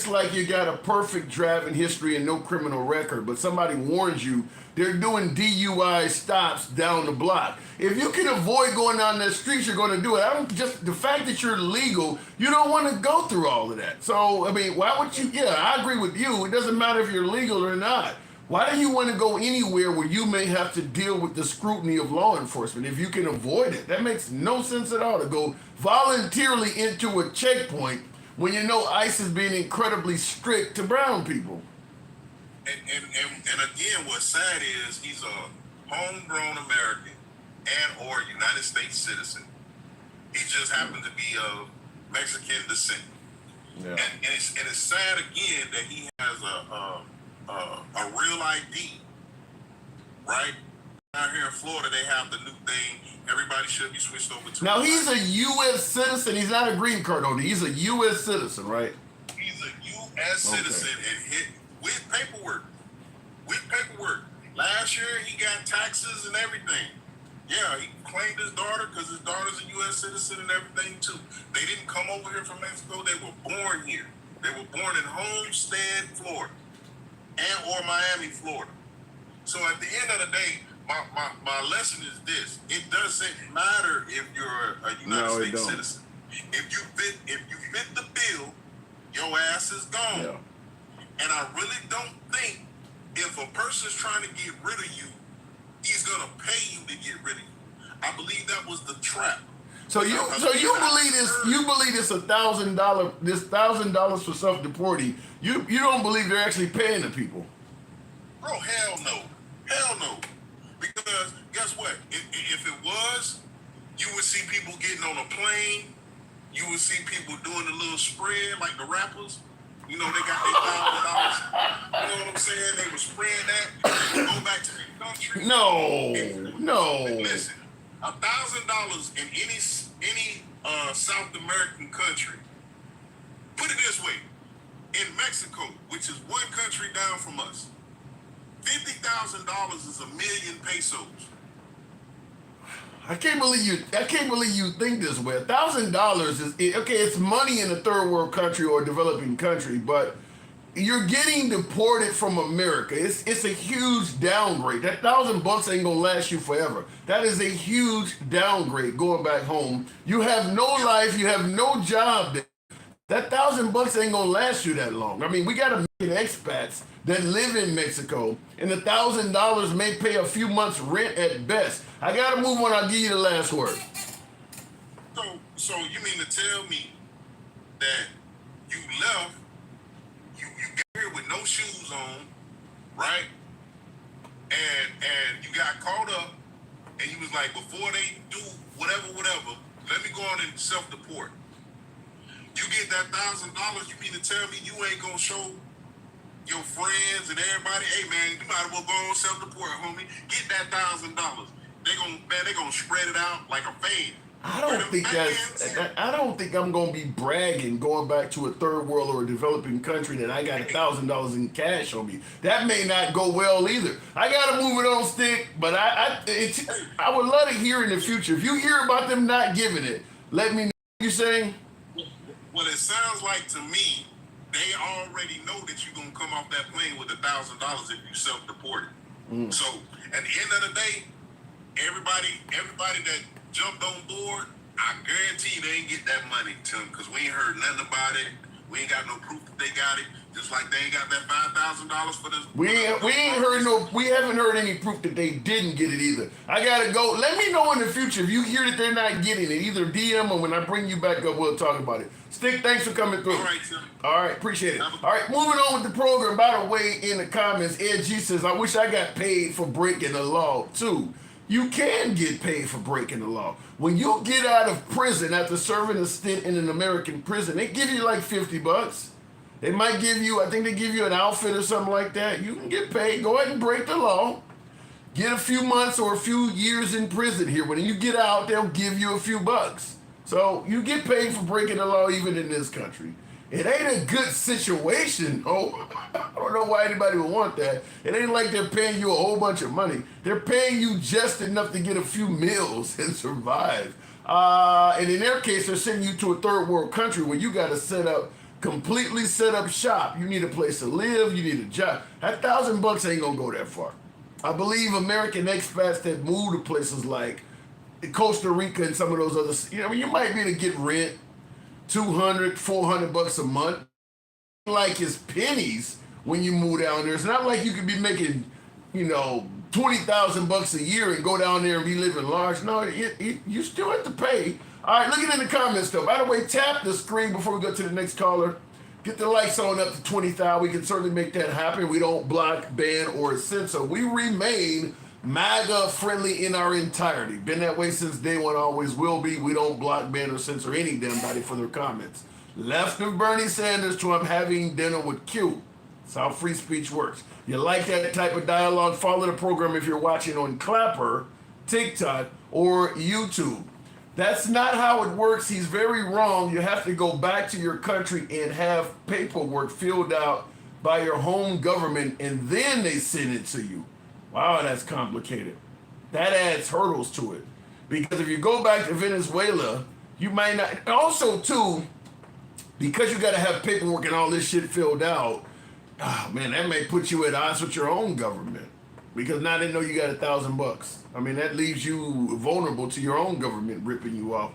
like you got a perfect driving history and no criminal record, but somebody warns you they're doing DUI stops down the block. If you can avoid going down that street, you're going to do it. The fact that you're legal, you don't want to go through all of that. So, I mean, why would you? Yeah, I agree with you. It doesn't matter if you're legal or not. Why do you want to go anywhere where you may have to deal with the scrutiny of law enforcement if you can avoid it? That makes no sense at all to go voluntarily into a checkpoint when you know ICE is being incredibly strict to brown people. And again, what's sad is he's a homegrown American and or United States citizen. He just happens to be of Mexican descent. Yeah. And it's sad again that he has a real ID, right? Out here in Florida, they have the new thing. Everybody should be switched over to. Now he's a U.S. citizen. He's not a green card holder. He's a U.S. citizen, right? He's a U.S. citizen and hit with paperwork. With paperwork. Last year, he got taxes and everything. Yeah, he claimed his daughter because his daughter's a U.S. citizen and everything too. They didn't come over here from Mexico. They were born here. They were born in Homestead, Florida, and or Miami, Florida. So at the end of the day, my lesson is this: it doesn't matter if you're a United States citizen. If you fit the bill, your ass is gone. Yeah. And I really don't think if a person's trying to get rid of you, he's gonna pay you to get rid of you. I believe that was the trap. So you believe this? You believe this $1,000? This $1,000 for self-deporting? You don't believe they're actually paying the people? Bro, hell no. Because guess what? If it was, you would see people getting on a plane. You would see people doing the little spread like the rappers. You know, they got their $1,000. You know what I'm saying? They were spreading that. They go back to their country. No. Listen, $1,000 in any South American country. Put it this way: in Mexico, which is one country down from us, $50,000 is 1,000,000 pesos. I can't believe you think this way. $1,000 is okay. It's money in a third world country or a developing country, but you're getting deported from America. It's a huge downgrade. That $1,000 ain't gonna last you forever. That is a huge downgrade going back home. You have no life. You have no job there. That $1,000 ain't gonna last you that long. I mean, we got American expats that live in Mexico, and $1,000 may pay a few months' rent at best. I gotta move on. I'll give you the last word. So you mean to tell me that you left, you got here with no shoes on, right? And you got caught up, and you was like, before they do whatever, let me go on and self-deport. You get that $1,000, you mean to tell me you ain't gonna show your friends and everybody, hey man, you might as well go on self-deport, homie. Get that $1,000. They gonna spread it out like a fan. I don't think I'm gonna be bragging going back to a third world or a developing country that I got $1,000 in cash on me. That may not go well either. I gotta move it on, Stick. But I would love to hear in the future. If you hear about them not giving it, let me know. What you saying? Well, it sounds like to me they already know that you're gonna come off that plane with $1,000 if you self-deported. So at the end of the day, everybody that jumped on board, I guarantee you they ain't get that money, Tim, because we ain't heard nothing about it. We ain't got no proof that they got it. Just like they ain't got that $5,000 for this. We haven't heard any proof that they didn't get it either. I gotta go. Let me know in the future if you hear that they're not getting it. Either DM or when I bring you back up, we'll talk about it. Stick, thanks for coming through. All right, Tim. All right, appreciate it. All right, moving on with the program. By the way, in the comments, Ed G says, I wish I got paid for breaking the law too. You can get paid for breaking the law. When you get out of prison after serving a stint in an American prison, they give you like $50. They might give you, I think they give you an outfit or something like that. You can get paid. Go ahead and break the law. Get a few months or a few years in prison here. When you get out, they'll give you a few bucks. So you get paid for breaking the law even in this country. It ain't a good situation. Oh, I don't know why anybody would want that. It ain't like they're paying you a whole bunch of money. They're paying you just enough to get a few meals and survive. And in their case, they're sending you to a third world country where you got to completely set up shop. You need a place to live. You need a job. That $1,000 ain't gonna go that far. I believe American expats that move to places like Costa Rica and some of those other, you might be able to get rent. $200, $400 a month. Like it's pennies when you move down there. It's not like you could be making, $20,000 a year and go down there and be living large. No, you still have to pay. All right, look it in the comments though. By the way, tap the screen before we go to the next caller. Get the likes on up to 20,000. We can certainly make that happen. We don't block, ban, or censor. We remain MAGA friendly in our entirety. Been that way since day one, always will be. We don't block, ban, or censor any damn body for their comments. Left of Bernie Sanders to I'm having dinner with Q. That's how free speech works. You like that type of dialogue, follow the program if you're watching on Clapper, TikTok, or YouTube. That's not how it works. He's very wrong. You have to go back to your country and have paperwork filled out by your home government, and then they send it to you. Wow, that's complicated. That adds hurdles to it. Because if you go back to Venezuela, you might not. Also, too, because you got to have paperwork and all this shit filled out, oh man, that may put you at odds with your own government. Because now they know you got $1,000. I mean, that leaves you vulnerable to your own government ripping you off.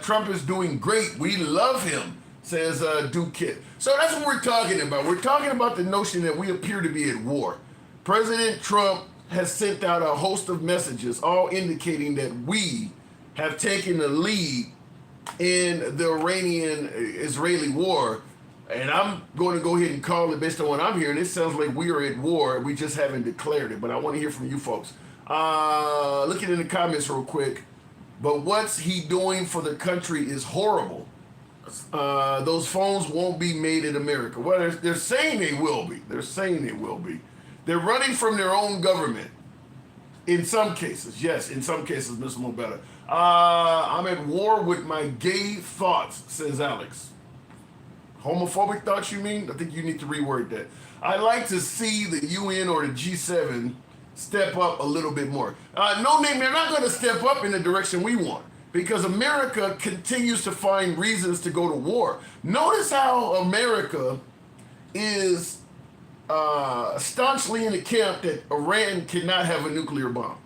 Trump is doing great. We love him, says Duke Kid. So that's what we're talking about. We're talking about the notion that we appear to be at war. President Trump has sent out a host of messages, all indicating that we have taken the lead in the Iranian-Israeli war. And I'm going to go ahead and call it based on what I'm hearing. It sounds like we are at war. We just haven't declared it. But I want to hear from you folks. Looking in the comments real quick. But what's he doing for the country is horrible. Those phones won't be made in America. Well, they're saying they will be. They're saying they will be. They're running from their own government. In some cases. Yes, in some cases, Mr. Mobetta. I'm at war with my gay thoughts, says Alex. Homophobic thoughts, you mean? I think you need to reword that. I'd like to see the UN or the G7 step up a little bit more. No name, they're not going to step up in the direction we want because America continues to find reasons to go to war. Notice how America is staunchly in the camp that Iran cannot have a nuclear bomb.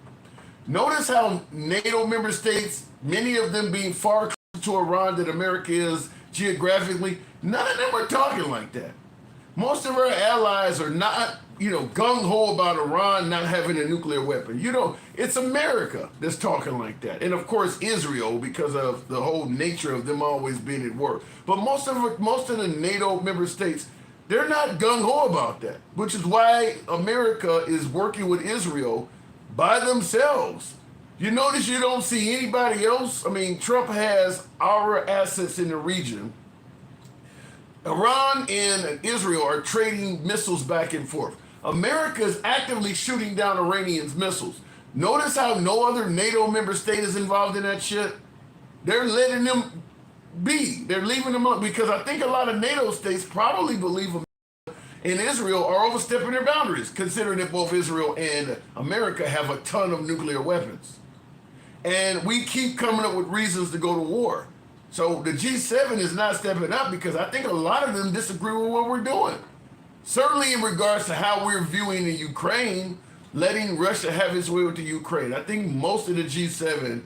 Notice how NATO member states, many of them being far closer to Iran than America is geographically, none of them are talking like that. Most of our allies are not, gung-ho about Iran not having a nuclear weapon. It's America that's talking like that. And of course, Israel, because of the whole nature of them always being at war. But most of the NATO member states, they're not gung-ho about that, which is why America is working with Israel by themselves. You notice you don't see anybody else. I mean, Trump has our assets in the region. Iran and Israel are trading missiles back and forth. America is actively shooting down Iranians' missiles. Notice how no other NATO member state is involved in that shit? They're letting them be. They're leaving them up because I think a lot of NATO states probably believe America and Israel are overstepping their boundaries, considering that both Israel and America have a ton of nuclear weapons. And we keep coming up with reasons to go to war. So the G7 is not stepping up because I think a lot of them disagree with what we're doing. Certainly in regards to how we're viewing the Ukraine, letting Russia have its way with the Ukraine. I think most of the G7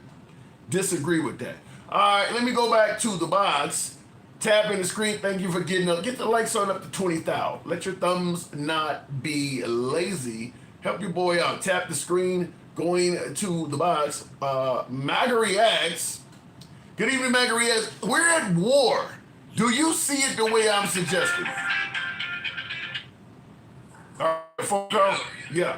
disagree with that. All right, let me go back to the box. Tap in the screen. Thank you for getting up. Get the likes on up to 20,000. Let your thumbs not be lazy. Help your boy out. Tap the screen. Going to the box. MAGA reacts. Good evening, MAGA reacts. We're at war. Do you see it the way I'm suggesting? All right, phone call. Yeah.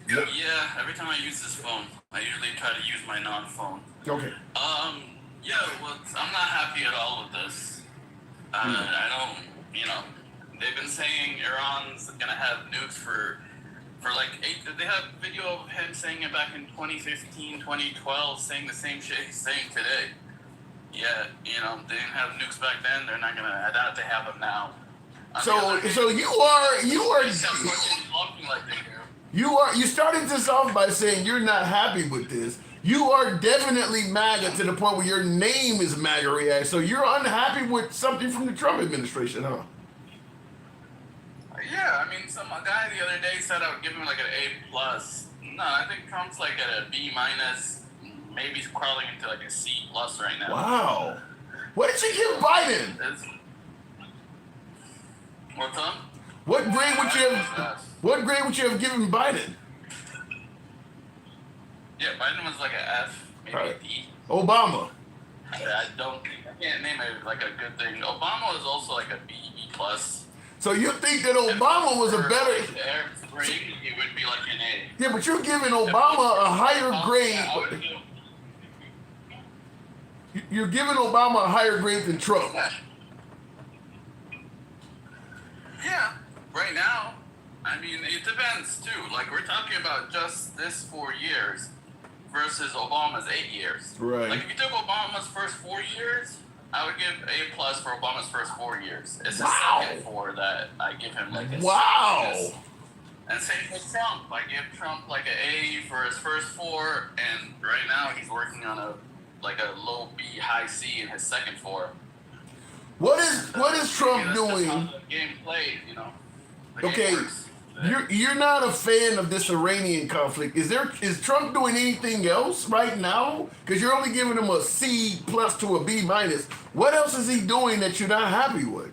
Yeah, every time I use this phone, I usually try to use my non-phone. Okay. Yeah, well, I'm not happy at all with this. I don't, they've been saying Iran's gonna have nukes for like 8, did they have video of him saying it back in 2015, 2012, saying the same shit he's saying today? Yeah, they didn't have nukes back then, they're not gonna, I doubt they have them now. So you started this off by saying you're not happy with this. You are definitely MAGA to the point where your name is MAGA react. So you're unhappy with something from the Trump administration, huh? Yeah, I mean, some guy the other day said I would give him like an A+. No, I think Trump's like at a B-, maybe he's crawling into like a C+ right now. Wow. What did you give Biden? What's up? What grade would you have given Biden? Yeah, Biden was like an F, maybe a D. Obama. I can't name it like a good thing. Obama was also like a B+. So you think that Obama was a better... grade, it would be like an A. Yeah, but you're giving Obama a higher grade. You're giving Obama a higher grade than Trump. I mean, it depends too. Like we're talking about just this 4 years versus Obama's 8 years. Right. Like if you took Obama's first 4 years, I would give A+ for Obama's first 4 years. It's the second four that I give him like a Wow. And same with Trump. I give Trump like an A for his first four, and right now he's working on a low B, high C in his second four. What is Trump That's doing? just how the game played, you know. The Okay, game works. you're not a fan of this Iranian conflict. Is Trump doing anything else right now? Because you're only giving him a C+ to a B-. What else is he doing that you're not happy with?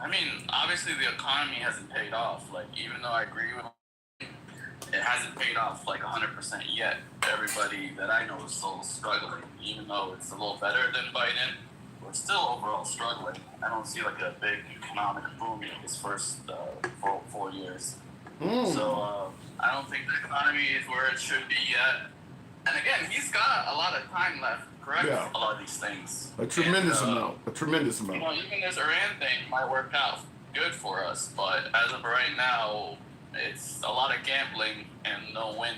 I mean, obviously the economy hasn't paid off. Like, even though I agree with him, it hasn't paid off like 100% yet. Everybody that I know is still struggling, even though it's a little better than Biden. We're still overall struggling. I don't see like a big economic boom in his first 4 years. So I don't think the economy is where it should be yet. And again, he's got a lot of time left to correct a lot of these things. A tremendous amount. You know, even this Iran thing might work out good for us, but as of right now, it's a lot of gambling and no win.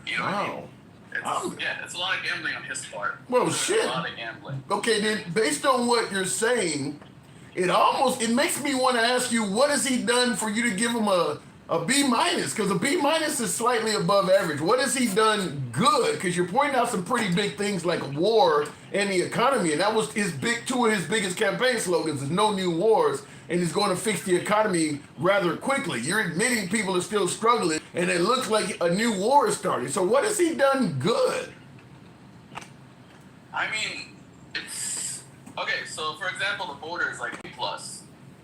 You know what I mean? It's a lot of gambling on his part. Well, There's shit. A lot of gambling. Okay, then based on what you're saying, it makes me want to ask you, what has he done for you to give him a B-? Because a B- is slightly above average. What has he done good? Because you're pointing out some pretty big things like war and the economy, and that was two of his biggest campaign slogans: is no new wars, and he's going to fix the economy rather quickly. You're admitting people are still struggling, and it looks like a new war is starting. So what has he done good? I mean, it's okay. So, for example, the border is like A+.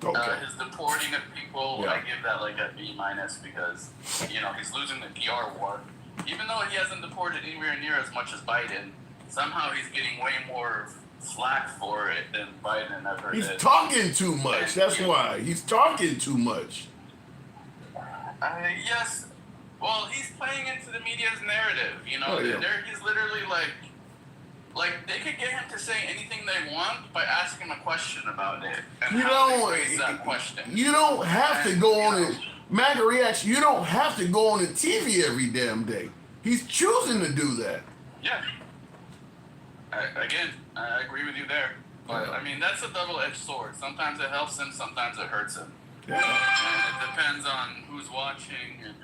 Okay. His deporting of people, I give that like a B- because he's losing the PR war. Even though he hasn't deported anywhere near as much as Biden, somehow he's getting way more flack for it than Biden ever did. He's talking too much. That's why he's talking too much. Yes. Well, he's playing into the media's narrative. He's literally like they could get him to say anything they want by asking him a question about it. And You don't have to go on it. MAGA reaction. You don't have to go on the TV every damn day. He's choosing to do that. Yeah. I agree with you there. But I mean, that's a double-edged sword. Sometimes it helps him, sometimes it hurts him. Yeah. And it depends on who's watching and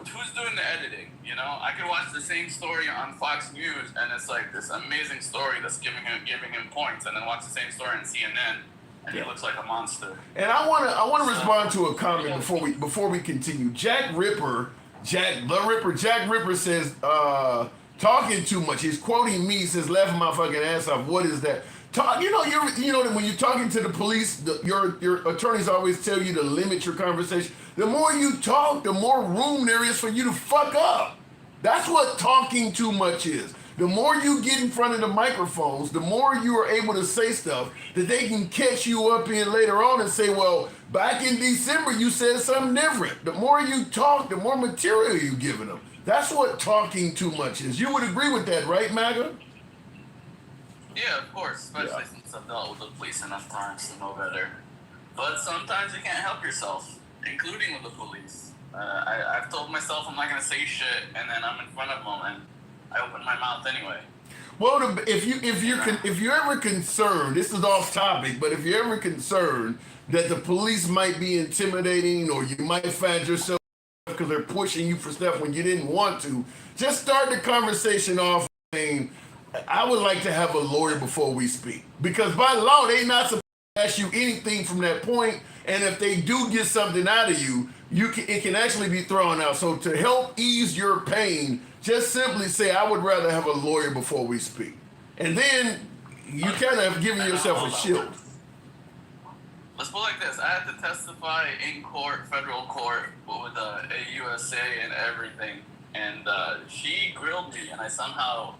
who's doing the editing. I could watch the same story on Fox News, and it's like this amazing story that's giving him points, and then watch the same story on CNN, and he looks like a monster. And I want to respond to a comment before we continue. Jack Ripper says talking too much. He's quoting me. He says, "Laughing my fucking ass off." What is that? You know that when you're talking to the police, your attorneys always tell you to limit your conversation. The more you talk, the more room there is for you to fuck up. That's what talking too much is. The more you get in front of the microphones, the more you are able to say stuff that they can catch you up in later on and say, well, back in December you said something different. The more you talk, the more material you're giving them. That's what talking too much is. You would agree with that, right, MAGA? Yeah, of course, especially since I've dealt with the police enough times to know better. But sometimes you can't help yourself, including with the police. I've told myself I'm not going to say shit, and then I'm in front of them, and I open my mouth anyway. Well, if you're ever concerned, this is off topic, but if you're ever concerned that the police might be intimidating, or you might find yourself because they're pushing you for stuff when you didn't want to, just start the conversation off saying, I would like to have a lawyer before we speak. Because by law, they're not supposed to ask you anything from that point. And if they do get something out of you, it can actually be thrown out. So to help ease your pain, just simply say, I would rather have a lawyer before we speak. And then you kind of have given yourself a shield. Let's put it like this. I had to testify in court, federal court, with a USA and everything. And she grilled me, and I somehow...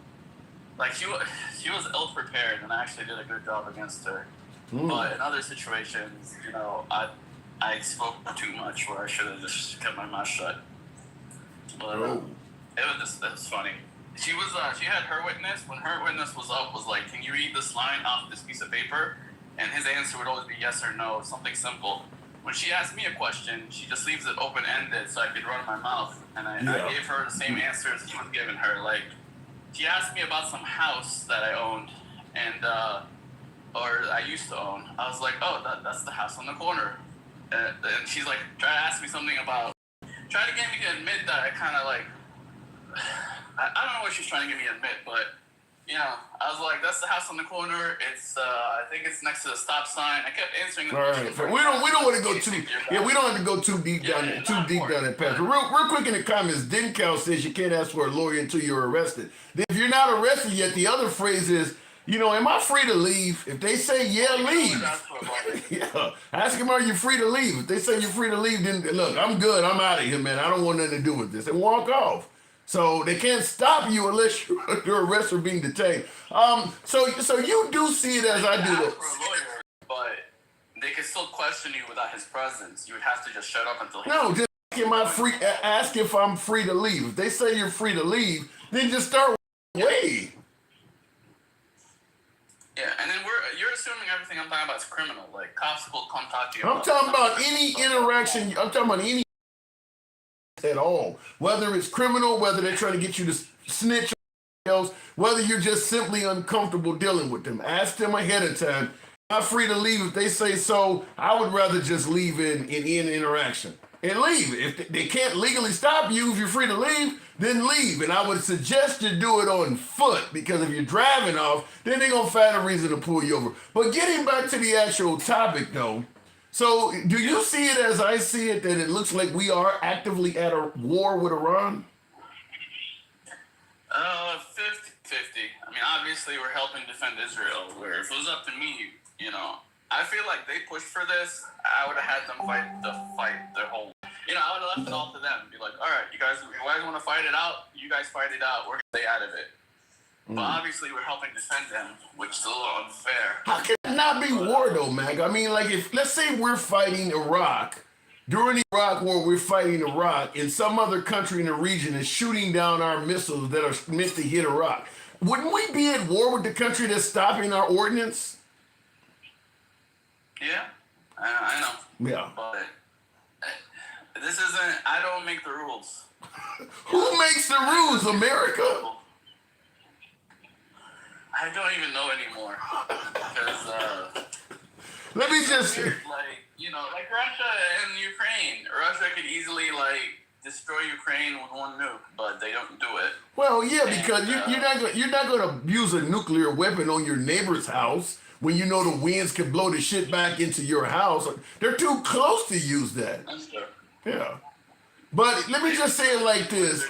she was ill-prepared, and I actually did a good job against her. But in other situations, I spoke too much where I should have just kept my mouth shut. But it was funny. She had her witness. When her witness was up, was like, can you read this line off this piece of paper? And his answer would always be yes or no, something simple. when she asked me a question, she just leaves it open ended so I could run my mouth, and I gave her the same answers he was giving her. Like, she asked me about some house that I owned, and or I used to own. I was like, oh, that's the house on the corner. And she's like, trying to ask me something about, trying to get me to admit that I kind of like, I don't know what she's trying to get me to admit, but, you know, I was like, that's the house on the corner. It's, I think it's next to the stop sign. I kept answering the questions. We don't want to go too, we don't have to go too deep down that path. But real quick in the comments, Dencal says you can't ask for a lawyer until you're arrested. If you're not arrested yet, the other phrase is, you know, am I free to leave? If they say, yeah, leave. Yeah. Ask them, are you free to leave? If they say you're free to leave, then look, I'm good. I'm out of here, man. I don't want nothing to do with this. And walk off. So they can't stop you unless you're arrested or being detained. So you do see it as I do. Ask for a lawyer, but they can still question you without his presence. You would have to just shut up until he. No, just ask if I'm free to leave. If they say you're free to leave, then just start way. Yeah, and then you're assuming everything I'm talking about is criminal. Like, cops will come talk to you. I'm talking about any interaction. I'm talking about any at all. Whether it's criminal, whether they're trying to get you to snitch else, whether you're just simply uncomfortable dealing with them. Ask them ahead of time. I'm free to leave. If they say so, I would rather just leave in interaction. And leave. If they can't legally stop you, if you're free to leave, then leave. And I would suggest you do it on foot, because if you're driving off, then they're going to find a reason to pull you over. But getting back to the actual topic, though, so do you see it as I see it, that it looks like we are actively at a war with Iran? 50-50. I mean, obviously, we're helping defend Israel, where if it was up to me, you know, I feel like they pushed for this. I would have had them fight their whole. You know, I would have left it all to them. Be like, all right, you guys want to fight it out? You guys fight it out. We're gonna stay out of it. But obviously, we're helping defend them, which is a little unfair. How can it not be war though, Mac? I mean, like, if let's say we're fighting Iraq. During the Iraq War, we're fighting Iraq, and some other country in the region is shooting down our missiles that are meant to hit Iraq. Wouldn't we be at war with the country that's stopping our ordnance? Yeah, I know. Yeah. But this isn't. I don't make the rules. Who makes the rules, America? I don't even know anymore. Because let me just like, you know, like Russia and Ukraine. Russia could easily like destroy Ukraine with one nuke, but they don't do it. Well, yeah, because you're not gonna use a nuclear weapon on your neighbor's house when you know the winds can blow the shit back into your house. They're too close to use that. That's true. Yeah. But let me just say it like this.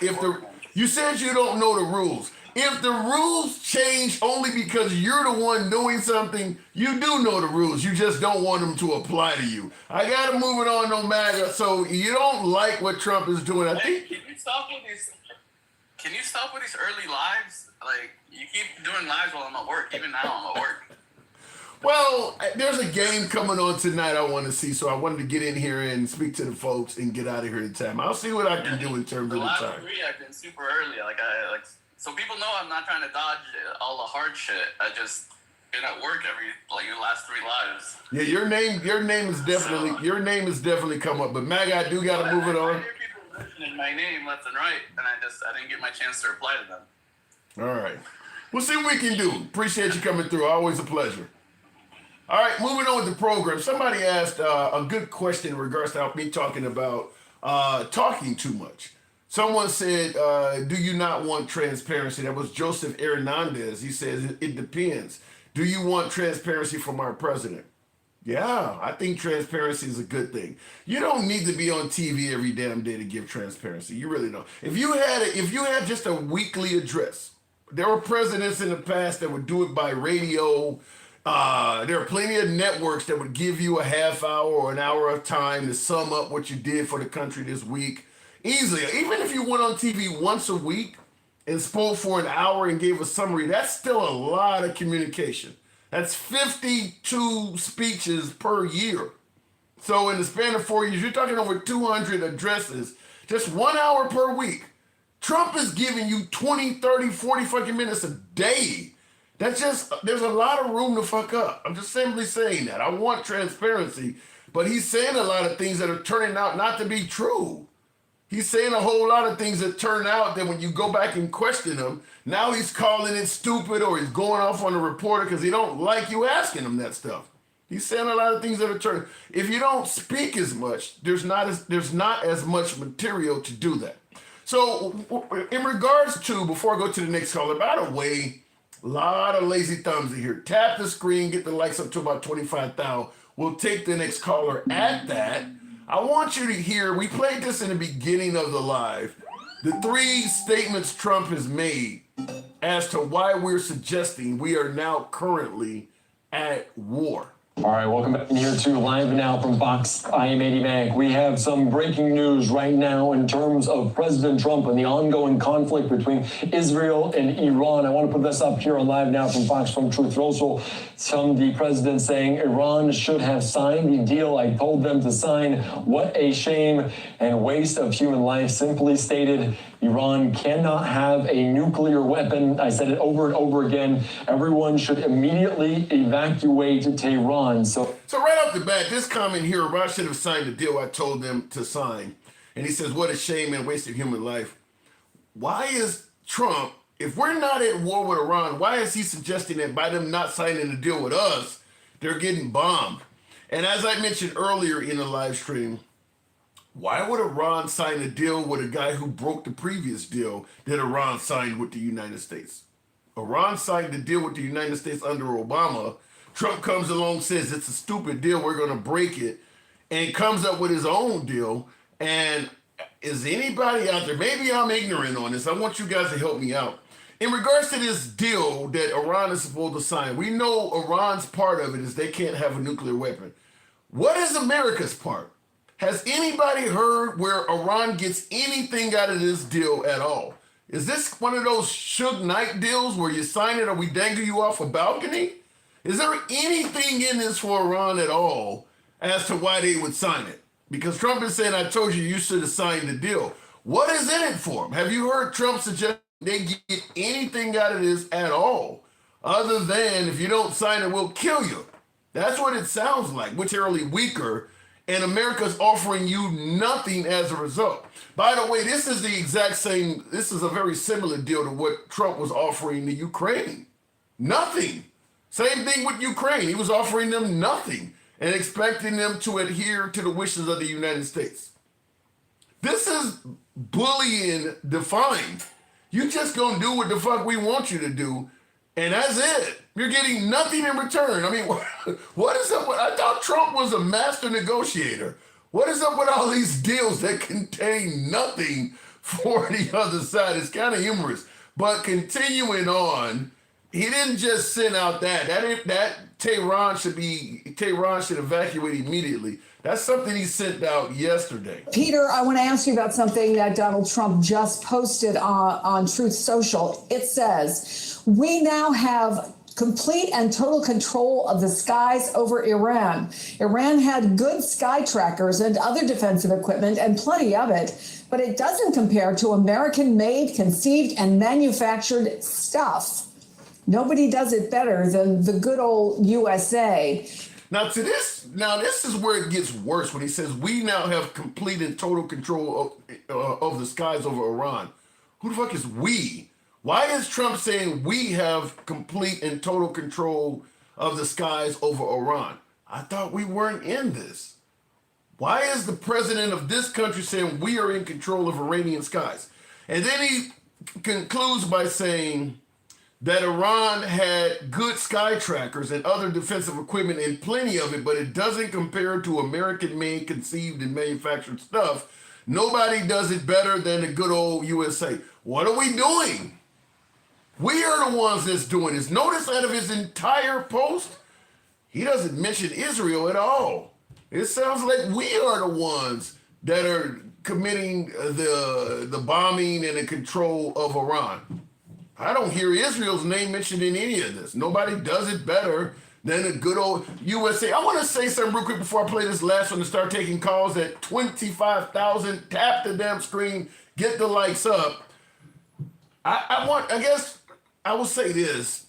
You said you don't know the rules. If the rules change only because you're the one doing something, you do know the rules. You just don't want them to apply to you. I got to move it on, no matter. So you don't like what Trump is doing. I think. Can you stop with these? Can you stop with these early lives? Like, you keep doing lives while I'm at work. Even now, I'm at work. Well, there's a game coming on tonight I want to see, so I wanted to get in here and speak to the folks and get out of here in time. I'll see what I can do in terms of the last time. three, I've been super early. So people know I'm not trying to dodge all the hard shit. I just been at work your last three lives. Yeah, your name is definitely come up. But Mag, I do got to move it on. I hear people mentioning my name left and right, and I didn't get my chance to reply to them. All right, we'll see what we can do. Appreciate you coming through. Always a pleasure. All right, moving on with the program. Somebody asked a good question in regards to me talking about talking too much. Someone said, do you not want transparency? That was Joseph Hernandez. He says, it depends. Do you want transparency from our president? Yeah, I think transparency is a good thing. You don't need to be on TV every damn day to give transparency. You really don't. If you had just a weekly address, there were presidents in the past that would do it by radio. There are plenty of networks that would give you a half hour or an hour of time to sum up what you did for the country this week. Easily. Even if you went on TV once a week and spoke for an hour and gave a summary, that's still a lot of communication. That's 52 speeches per year. So in the span of 4 years, you're talking over 200 addresses, just 1 hour per week. Trump is giving you 20, 30, 40 fucking minutes a day. There's a lot of room to fuck up. I'm just simply saying that. I want transparency, but he's saying a lot of things that are turning out not to be true. He's saying a whole lot of things that turn out that when you go back and question him, now he's calling it stupid or he's going off on a reporter because he don't like you asking him that stuff. He's saying a lot of things that are turning. If you don't speak as much, there's not as much material to do that. So in regards to, before I go to the next caller, by the way, a lot of lazy thumbs in here. Tap the screen, get the likes up to about 25,000. We'll take the next caller at that. I want you to hear, we played this in the beginning of the live, the 3 statements Trump has made as to why we're suggesting we are now currently at war. All right, welcome back here to Live Now from Fox. I am Eddie Mack. We have some breaking news right now in terms of President Trump and the ongoing conflict between Israel and Iran. I want to put this up here on Live Now from Fox from Truth Social. The president saying Iran should have signed the deal I told them to sign. What a shame and waste of human life. Simply stated, Iran cannot have a nuclear weapon. I said it over and over again. Everyone should immediately evacuate Tehran. So right off the bat, this comment here, Iran should have signed the deal I told them to sign. And he says, what a shame and waste of human life. Why is Trump, if we're not at war with Iran, why is he suggesting that by them not signing the deal with us, they're getting bombed? And as I mentioned earlier in the live stream, why would Iran sign a deal with a guy who broke the previous deal that Iran signed with the United States? Iran signed the deal with the United States under Obama. Trump comes along, says it's a stupid deal, we're going to break it, and comes up with his own deal. And is anybody out there, maybe I'm ignorant on this, I want you guys to help me out. In regards to this deal that Iran is supposed to sign, we know Iran's part of it is they can't have a nuclear weapon. What is America's part? Has anybody heard where Iran gets anything out of this deal at all? Is this one of those Suge Knight deals where you sign it or we dangle you off a balcony? Is there anything in this for Iran at all as to why they would sign it? Because Trump is saying, I told you, you should have signed the deal. What is in it for them? Have you heard Trump suggest they get anything out of this at all? Other than, if you don't sign it, we'll kill you. That's what it sounds like, materially weaker. And America's offering you nothing as a result. By the way, this is the exact same, this is a very similar deal to what Trump was offering the Ukraine. Nothing. Same thing with Ukraine. He was offering them nothing and expecting them to adhere to the wishes of the United States. This is bullying defined. You just gonna do what the fuck we want you to do, and that's it. You're getting nothing in return. I mean, what is up with, I thought Trump was a master negotiator. What is up with all these deals that contain nothing for the other side? It's kind of humorous. But continuing on, he didn't just send out that Tehran should evacuate immediately. That's something he sent out yesterday. Peter, I want to ask you about something that Donald Trump just posted on Truth Social. It says, we now have complete and total control of the skies over Iran. Iran had good sky trackers and other defensive equipment, and plenty of it, but it doesn't compare to American-made, conceived, and manufactured stuff. Nobody does it better than the good old USA. Now this is where it gets worse when he says we now have complete and total control of the skies over Iran. Who the fuck is we? Why is Trump saying we have complete and total control of the skies over Iran? I thought we weren't in this. Why is the president of this country saying we are in control of Iranian skies? And then he concludes by saying that Iran had good sky trackers and other defensive equipment and plenty of it, but it doesn't compare to American-made, conceived, and manufactured stuff. Nobody does it better than the good old USA. What are we doing? We are the ones that's doing this. Notice out of his entire post, he doesn't mention Israel at all. It sounds like we are the ones that are committing the bombing and the control of Iran. I don't hear Israel's name mentioned in any of this. Nobody does it better than the good old USA. I want to say something real quick before I play this last one and start taking calls at 25,000. Tap the damn screen, get the lights up. I will say this.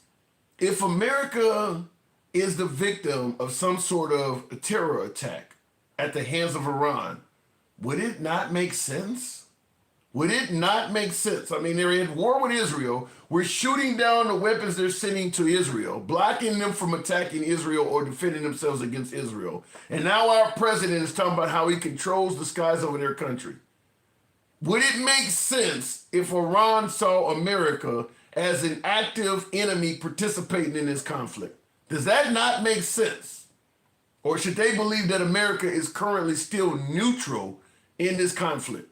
if America is the victim of some sort of terror attack at the hands of Iran, would it not make sense? Would it not make sense? I mean, they're in war with Israel. We're shooting down the weapons they're sending to Israel, blocking them from attacking Israel or defending themselves against Israel. And now our president is talking about how he controls the skies over their country. Would it make sense if Iran saw America as an active enemy participating in this conflict? Does that not make sense? Or should they believe that America is currently still neutral in this conflict?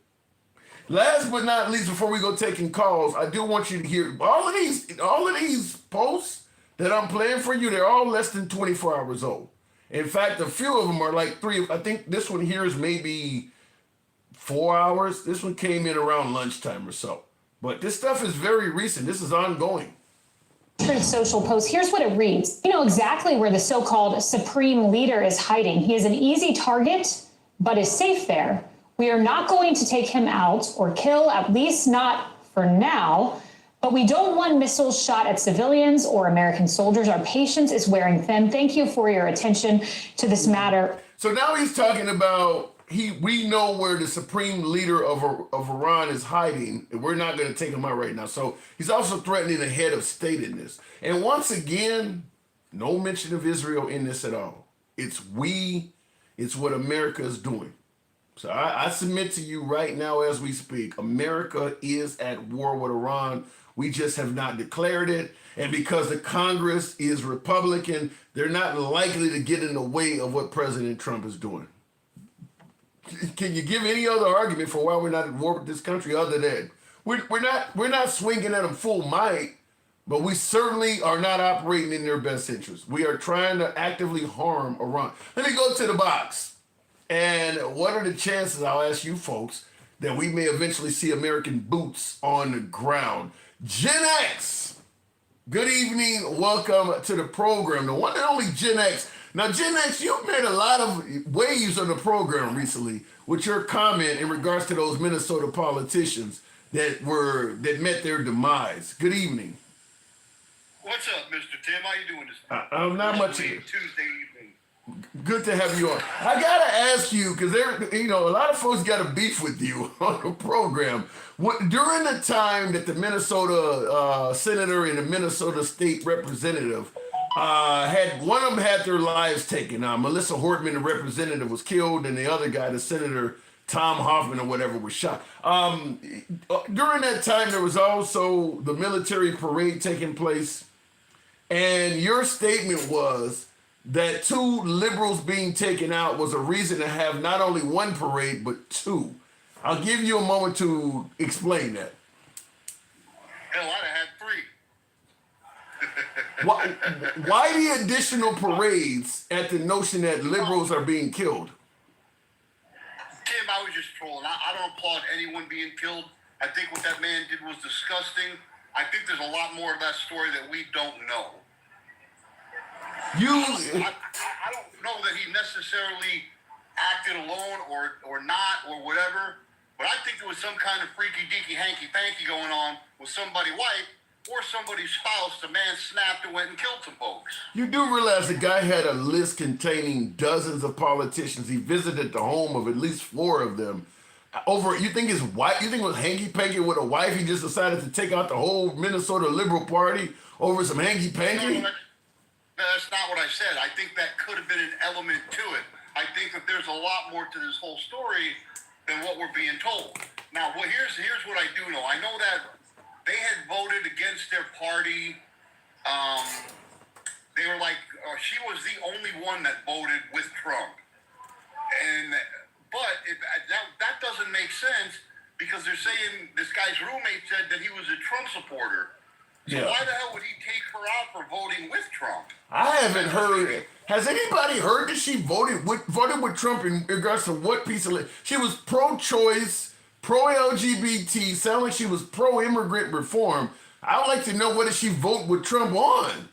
Last but not least, before we go taking calls, I do want you to hear all of these posts that I'm playing for you. They're all less than 24 hours old. In fact, a few of them are like three. I think this one here is maybe 4 hours. This one came in around lunchtime or so. But this stuff is very recent. This is ongoing. Truth Social post. Here's what it reads. You know exactly where the so-called supreme leader is hiding. He is an easy target, but is safe there. We are not going to take him out or kill, at least not for now. But we don't want missiles shot at civilians or American soldiers. Our patience is wearing thin. Thank you for your attention to this matter. So now he's talking about we know where the supreme leader of Iran is hiding, and we're not going to take him out right now. So he's also threatening the head of state in this. And once again, no mention of Israel in this at all. It's what America is doing. So I submit to you right now as we speak, America is at war with Iran. We just have not declared it. And because the Congress is Republican, they're not likely to get in the way of what President Trump is doing. Can you give any other argument for why we're not at war with this country other than we're not swinging at them full might, but we certainly are not operating in their best interest. We are trying to actively harm Iran. Let me go to the box. And what are the chances, I'll ask you folks, that we may eventually see American boots on the ground? Gen X, good evening. Welcome to the program. The one and only Gen X. Now, Gen X, you've made a lot of waves on the program recently with your comment in regards to those Minnesota politicians that met their demise. Good evening. What's up, Mr. Tim? How you doing this I'm not much. Tuesday evening. Good to have you on. I gotta ask you, because a lot of folks got a beef with you on the program. During the time that the Minnesota senator and the Minnesota state representative one of them had their lives taken. Melissa Hortman, the representative, was killed, and the other guy, the senator Tom Hoffman or whatever, was shot. During that time, there was also the military parade taking place, and your statement was that 2 liberals being taken out was a reason to have not only one parade, but 2. I'll give you a moment to explain that. Hell, I'd have had 3. Why the additional parades at the notion that liberals are being killed? Tim, I was just trolling. I don't applaud anyone being killed. I think what that man did was disgusting. I think there's a lot more of that story that we don't know. I don't know that he necessarily acted alone or not or whatever, but I think there was some kind of freaky deaky hanky panky going on with somebody's wife or somebody's spouse. The man snapped and went and killed some folks. You do realize the guy had a list containing dozens of politicians. He visited the home of at least 4 of them. You think his wife? You think it was hanky panky with a wife? He just decided to take out the whole Minnesota Liberal Party over some hanky panky? No, that's not what I said. I think that could have been an element to it. I think that there's a lot more to this whole story than what we're being told. Now, here's what I do know. I know that they had voted against their party. They were like, she was the only one that voted with Trump. But that doesn't make sense because they're saying this guy's roommate said that he was a Trump supporter. So why the hell would he take her out for voting with Trump? I haven't heard. Has anybody heard that she voted with Trump in regards to what piece of she was pro-choice, pro-LGBT, sound like she was pro-immigrant reform. I would like to know what did she vote with Trump on?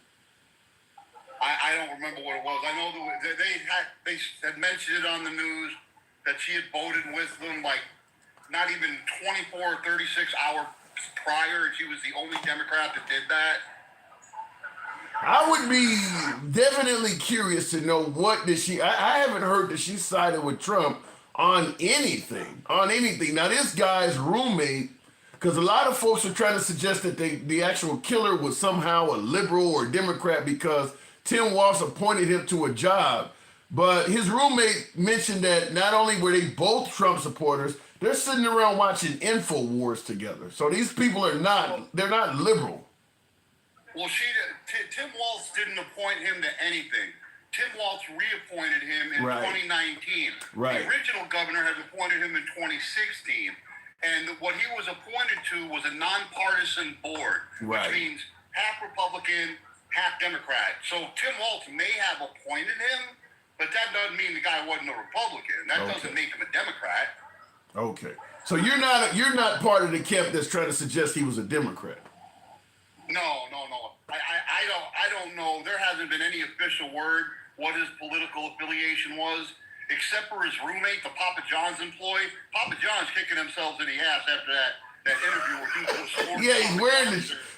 I don't remember what it was. I know they had mentioned it on the news that she had voted with them like not even 24 or 36 hours prior, and she was the only Democrat that did that. I would be definitely curious to know what did she. I haven't heard that she sided with Trump on anything. On anything. Now this guy's roommate, because a lot of folks are trying to suggest that the actual killer was somehow a liberal or Democrat because Tim Walz appointed him to a job. But his roommate mentioned that not only were they both Trump supporters, they're sitting around watching InfoWars together. So these people are they're not liberal. Well, Tim Walz didn't appoint him to anything. Tim Walz reappointed him in Right. 2019. Right. The original governor had appointed him in 2016. And what he was appointed to was a nonpartisan board, Right. which means half Republican, half Democrat. So Tim Walz may have appointed him, but that doesn't mean the guy wasn't a Republican. That Okay. doesn't make him a Democrat. Okay. So you're not part of the camp that's trying to suggest he was a Democrat. No. I don't know. There hasn't been any official word what his political affiliation was, except for his roommate, the Papa John's employee. Papa John's kicking themselves in the ass after that interview where people scored. Yeah,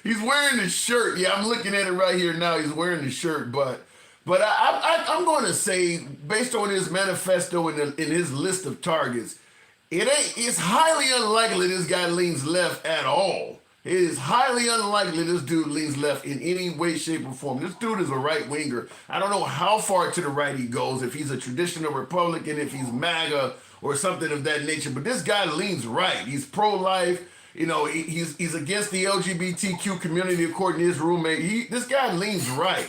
he's wearing the shirt. Yeah, I'm looking at it right here now. He's wearing the shirt, but I'm going to say, based on his manifesto and in his list of targets, it's highly unlikely this guy leans left at all. It is highly unlikely this dude leans left in any way, shape, or form. This dude is a right winger. I don't know how far to the right he goes, if he's a traditional Republican, if he's MAGA or something of that nature. But this guy leans right. He's pro-life. You know, he's against the LGBTQ community, according to his roommate. This guy leans right.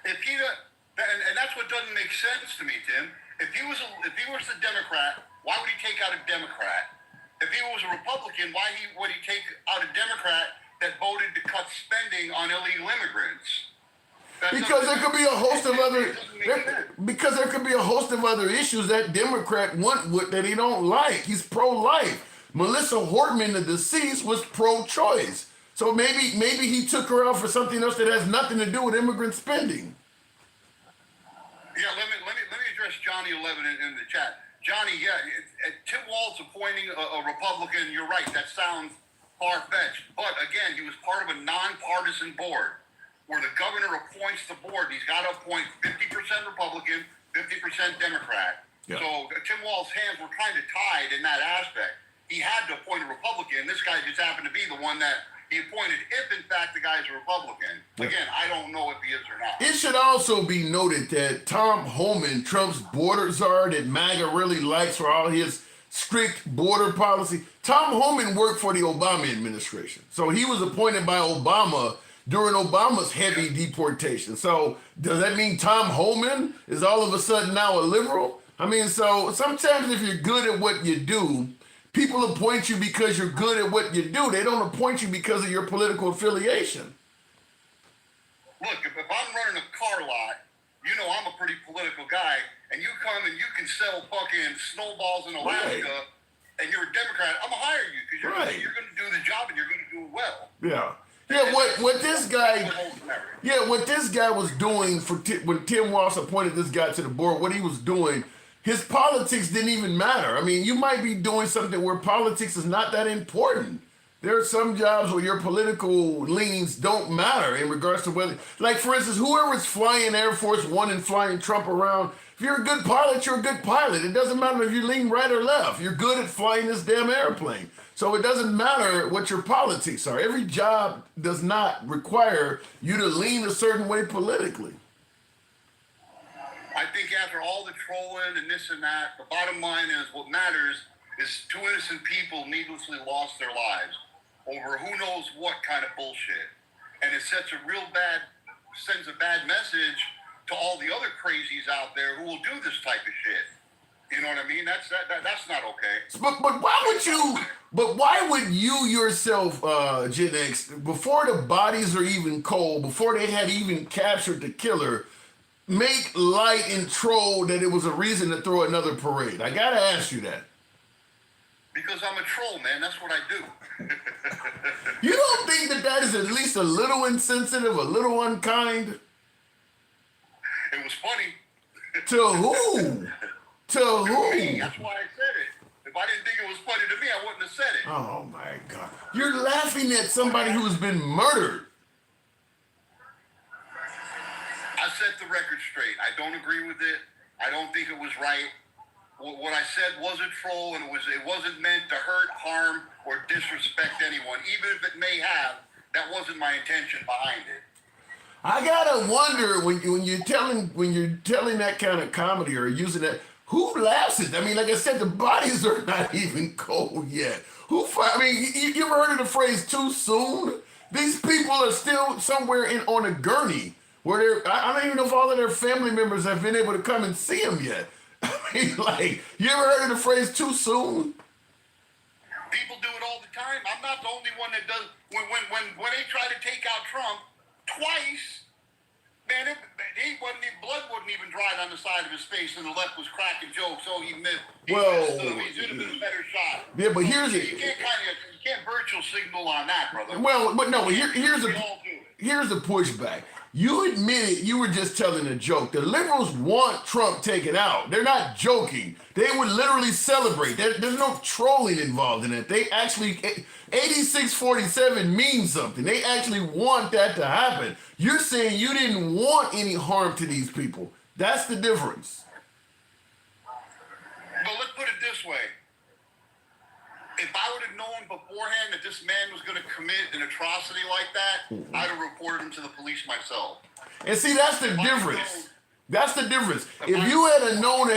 If he and that's what doesn't make sense to me, Tim. If he was a Democrat, why would he take out a Democrat? If he was a Republican, would he take out a Democrat that voted to cut spending on illegal immigrants? Because there could be a host of other issues that Democrat that he don't like. He's pro-life. Melissa Hortman, the deceased, was pro-choice. So maybe he took her out for something else that has nothing to do with immigrant spending. Yeah, let me address Johnny 11 in the chat. Johnny, Tim Walz appointing a Republican, you're right, that sounds far-fetched. But again, he was part of a nonpartisan board where the governor appoints the board. He's got to appoint 50% Republican, 50% Democrat. Yeah. So Tim Walz's hands were kind of tied in that aspect. He had to appoint a Republican. This guy just happened to be the one that he appointed if, in fact, the guy's a Republican. Again, I don't know if he is or not. It should also be noted that Tom Homan, Trump's border czar that MAGA really likes for all his strict border policy, Tom Homan worked for the Obama administration. So he was appointed by Obama during Obama's heavy deportation. So does that mean Tom Homan is all of a sudden now a liberal? I mean, so sometimes if you're good at what you do, people appoint you because you're good at what you do. They don't appoint you because of your political affiliation. Look, if I'm running a car lot, you know I'm a pretty political guy, and you come and you can sell fucking snowballs in Alaska, and you're a Democrat, I'm gonna hire you because you're gonna do the job and you're gonna do it well. Yeah. Yeah, what this guy was doing when Tim Walz appointed this guy to the board, what he was doing, his politics didn't even matter. I mean, you might be doing something where politics is not that important. There are some jobs where your political leanings don't matter in regards to whether, like for instance, whoever's flying Air Force One and flying Trump around, if you're a good pilot, you're a good pilot. It doesn't matter if you lean right or left. You're good at flying this damn airplane. So it doesn't matter what your politics are. Every job does not require you to lean a certain way politically. I think after all the trolling and this and that, the bottom line is what matters is two innocent people needlessly lost their lives over who knows what kind of bullshit. And it sends a bad message to all the other crazies out there who will do this type of shit. You know what I mean? That's not okay. But why would you yourself, Gen X, before the bodies are even cold, before they had even captured the killer, make light and troll that it was a reason to throw another parade? I gotta ask you that. Because I'm a troll, man. That's what I do. You don't think that is at least a little insensitive, a little unkind? It was funny. To who? To who? Me. That's why I said it. If I didn't think it was funny to me, I wouldn't have said it. Oh my God. You're laughing at somebody who's been murdered. set the record straight. I don't agree with it. I don't think it was right. What I said was a troll, and it wasn't meant to hurt, harm, or disrespect anyone. Even if it may have, that wasn't my intention behind it. I gotta wonder when you're telling that kind of comedy or using that, who laughs at that? I mean, like I said, the bodies are not even cold yet. I mean, you ever heard of the phrase "too soon"? These people are still somewhere on a gurney where I don't even know if all of their family members have been able to come and see them yet. I mean, like, you ever heard of the phrase "too soon"? People do it all the time. I'm not the only one that does. When they try to take out Trump twice, man, blood wouldn't even dry on the side of his face, and the left was cracking jokes. Oh, he missed. He should have been a better shot. Yeah, but here's you can't virtual signal on that, brother. Well, but no, here's here's the pushback. You admitted you were just telling a joke. The liberals want Trump taken out. They're not joking. They would literally celebrate. There's no trolling involved in it. They actually, 8647 means something. They actually want that to happen. You're saying you didn't want any harm to these people. That's the difference. But let's put it this way. If I would have known beforehand that this man was going to commit an atrocity like that, I'd have reported him to the police myself. And see, that's the difference. That's the difference. If you had known,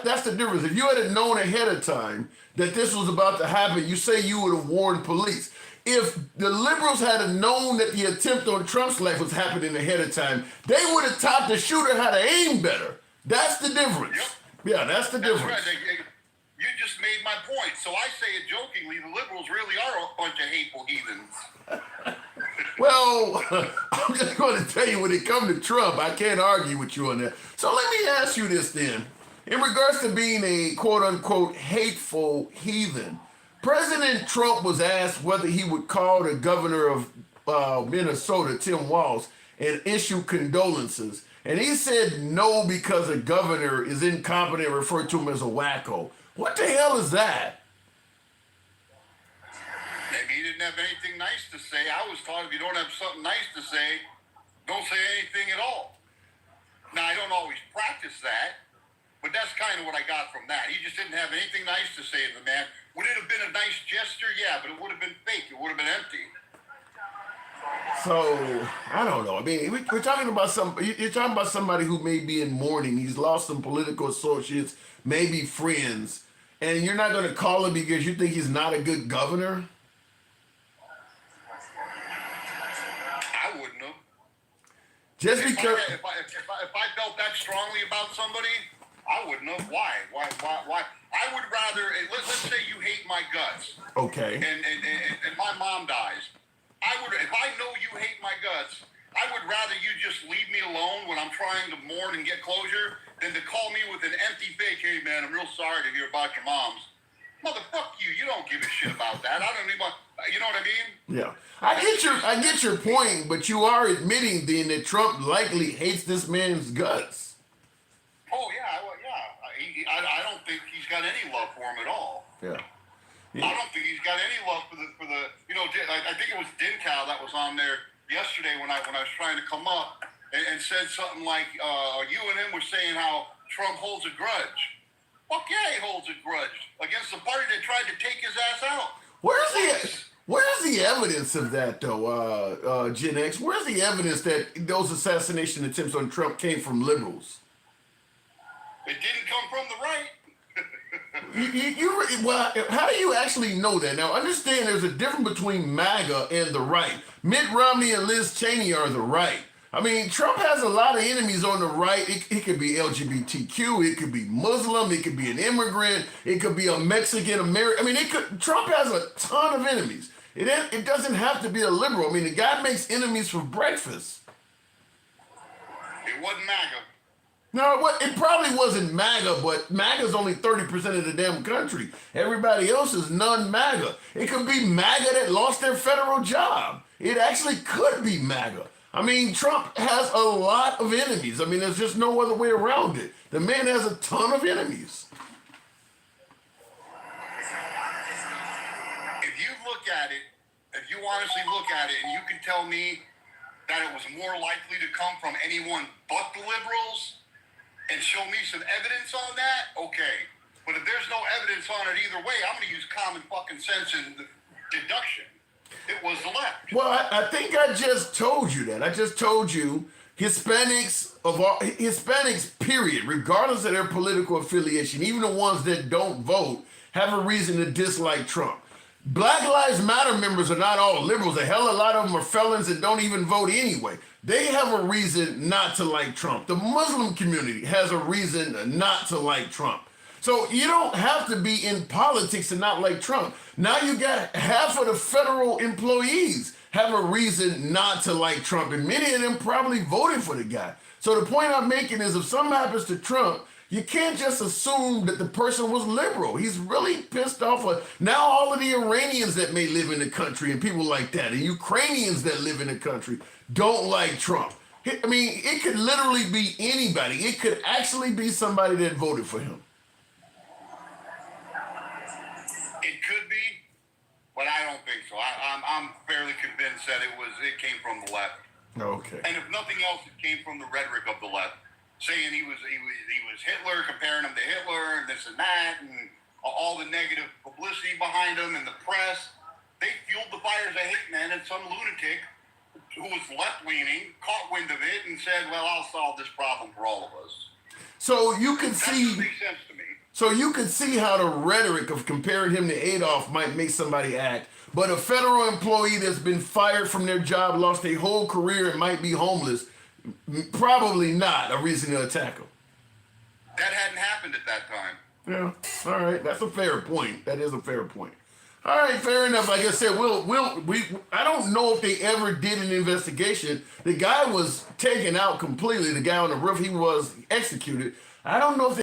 that's the difference. If you had known ahead of time that this was about to happen, you say you would have warned police. If the liberals had known that the attempt on Trump's life was happening ahead of time, they would have taught the shooter how to aim better. That's the difference. Yep. Yeah, that's the difference. Right. You just made my point. So I say it jokingly, the liberals really are a bunch of hateful heathens. Well, I'm just going to tell you, when it comes to Trump, I can't argue with you on that. So let me ask you this then. In regards to being a quote-unquote hateful heathen, President Trump was asked whether he would call the governor of Minnesota, Tim Walz, and issue condolences. And he said no because the governor is incompetent and referred to him as a wacko. What the hell is that? Maybe he didn't have anything nice to say. I was taught if you don't have something nice to say, don't say anything at all. Now, I don't always practice that, but that's kind of what I got from that. He just didn't have anything nice to say to the man. Would it have been a nice gesture? Yeah, but it would have been fake. It would have been empty. So, I don't know. I mean, we're talking about you're talking about somebody who may be in mourning. He's lost some political associates, maybe friends, and you're not going to call him because you think he's not a good governor? I wouldn't have. Just because... If I felt that strongly about somebody, I wouldn't have. Why? I would rather, let's say you hate my guts. Okay. And my mom dies. If I know you hate my guts, I would rather you just leave me alone when I'm trying to mourn and get closure than to call me with an empty fake, hey man, I'm real sorry to hear about your mom's. Motherfuck you, you don't give a shit about that. I don't even want, you know what I mean? Yeah. I get your point, but you are admitting then that Trump likely hates this man's guts. Oh yeah, I don't think he's got any love for him at all. Yeah. I don't think he's got any love for the I think it was Dinkow that was on there yesterday when I was trying to come up and said something like you and him were saying how Trump holds a grudge. Fuck yeah, he holds a grudge against the party that tried to take his ass out. Where's the evidence of that though, Gen X? Where's the evidence that those assassination attempts on Trump came from liberals? It didn't come from the right. Well, how do you actually know that? Now, understand there's a difference between MAGA and the right. Mitt Romney and Liz Cheney are the right. I mean, Trump has a lot of enemies on the right. It could be LGBTQ, it could be Muslim, it could be an immigrant, it could be a Mexican American. I mean, Trump has a ton of enemies. It doesn't have to be a liberal. I mean, the guy makes enemies for breakfast. It wasn't MAGA. No, it probably wasn't MAGA, but MAGA's only 30% of the damn country. Everybody else is non-MAGA. It could be MAGA that lost their federal job. It actually could be MAGA. I mean, Trump has a lot of enemies. I mean, there's just no other way around it. The man has a ton of enemies. If you look at it, if you honestly look at it, and you can tell me that it was more likely to come from anyone but the liberals and show me some evidence on that, okay. But if there's no evidence on it either way, I'm going to use common fucking sense and deduction. It was the left. Well, I think I just told you that. I just told you Hispanics, period, regardless of their political affiliation, even the ones that don't vote, have a reason to dislike Trump. Black Lives Matter members are not all liberals. A hell of a lot of them are felons that don't even vote anyway. They have a reason not to like Trump. The Muslim community has a reason not to like Trump. So you don't have to be in politics to not like Trump. Now you got half of the federal employees have a reason not to like Trump, and many of them probably voted for the guy. So the point I'm making is if something happens to Trump, you can't just assume that the person was liberal. He's really pissed off. Now all of the Iranians that may live in the country and people like that, and Ukrainians that live in the country don't like Trump. I mean, it could literally be anybody. It could actually be somebody that voted for him. It could be, but I don't think so. I'm fairly convinced that it came from the left. Okay. And if nothing else, it came from the rhetoric of the left, saying he was Hitler, comparing him to Hitler, and this and that, and all the negative publicity behind him and the press. They fueled the fires of hate, man, and some lunatic who was left-leaning caught wind of it and said, well, I'll solve this problem for all of us. So you can That see... makes sense to me. So you can see how the rhetoric of comparing him to Adolf might make somebody act. But a federal employee that's been fired from their job, lost their whole career, and might be homeless, probably not a reason to attack him. That hadn't happened at that time. Yeah, all right, that's a fair point. That is a fair point. All right, fair enough. Like I said, I don't know if they ever did an investigation. The guy was taken out completely. The guy on the roof, he was executed. I don't know if they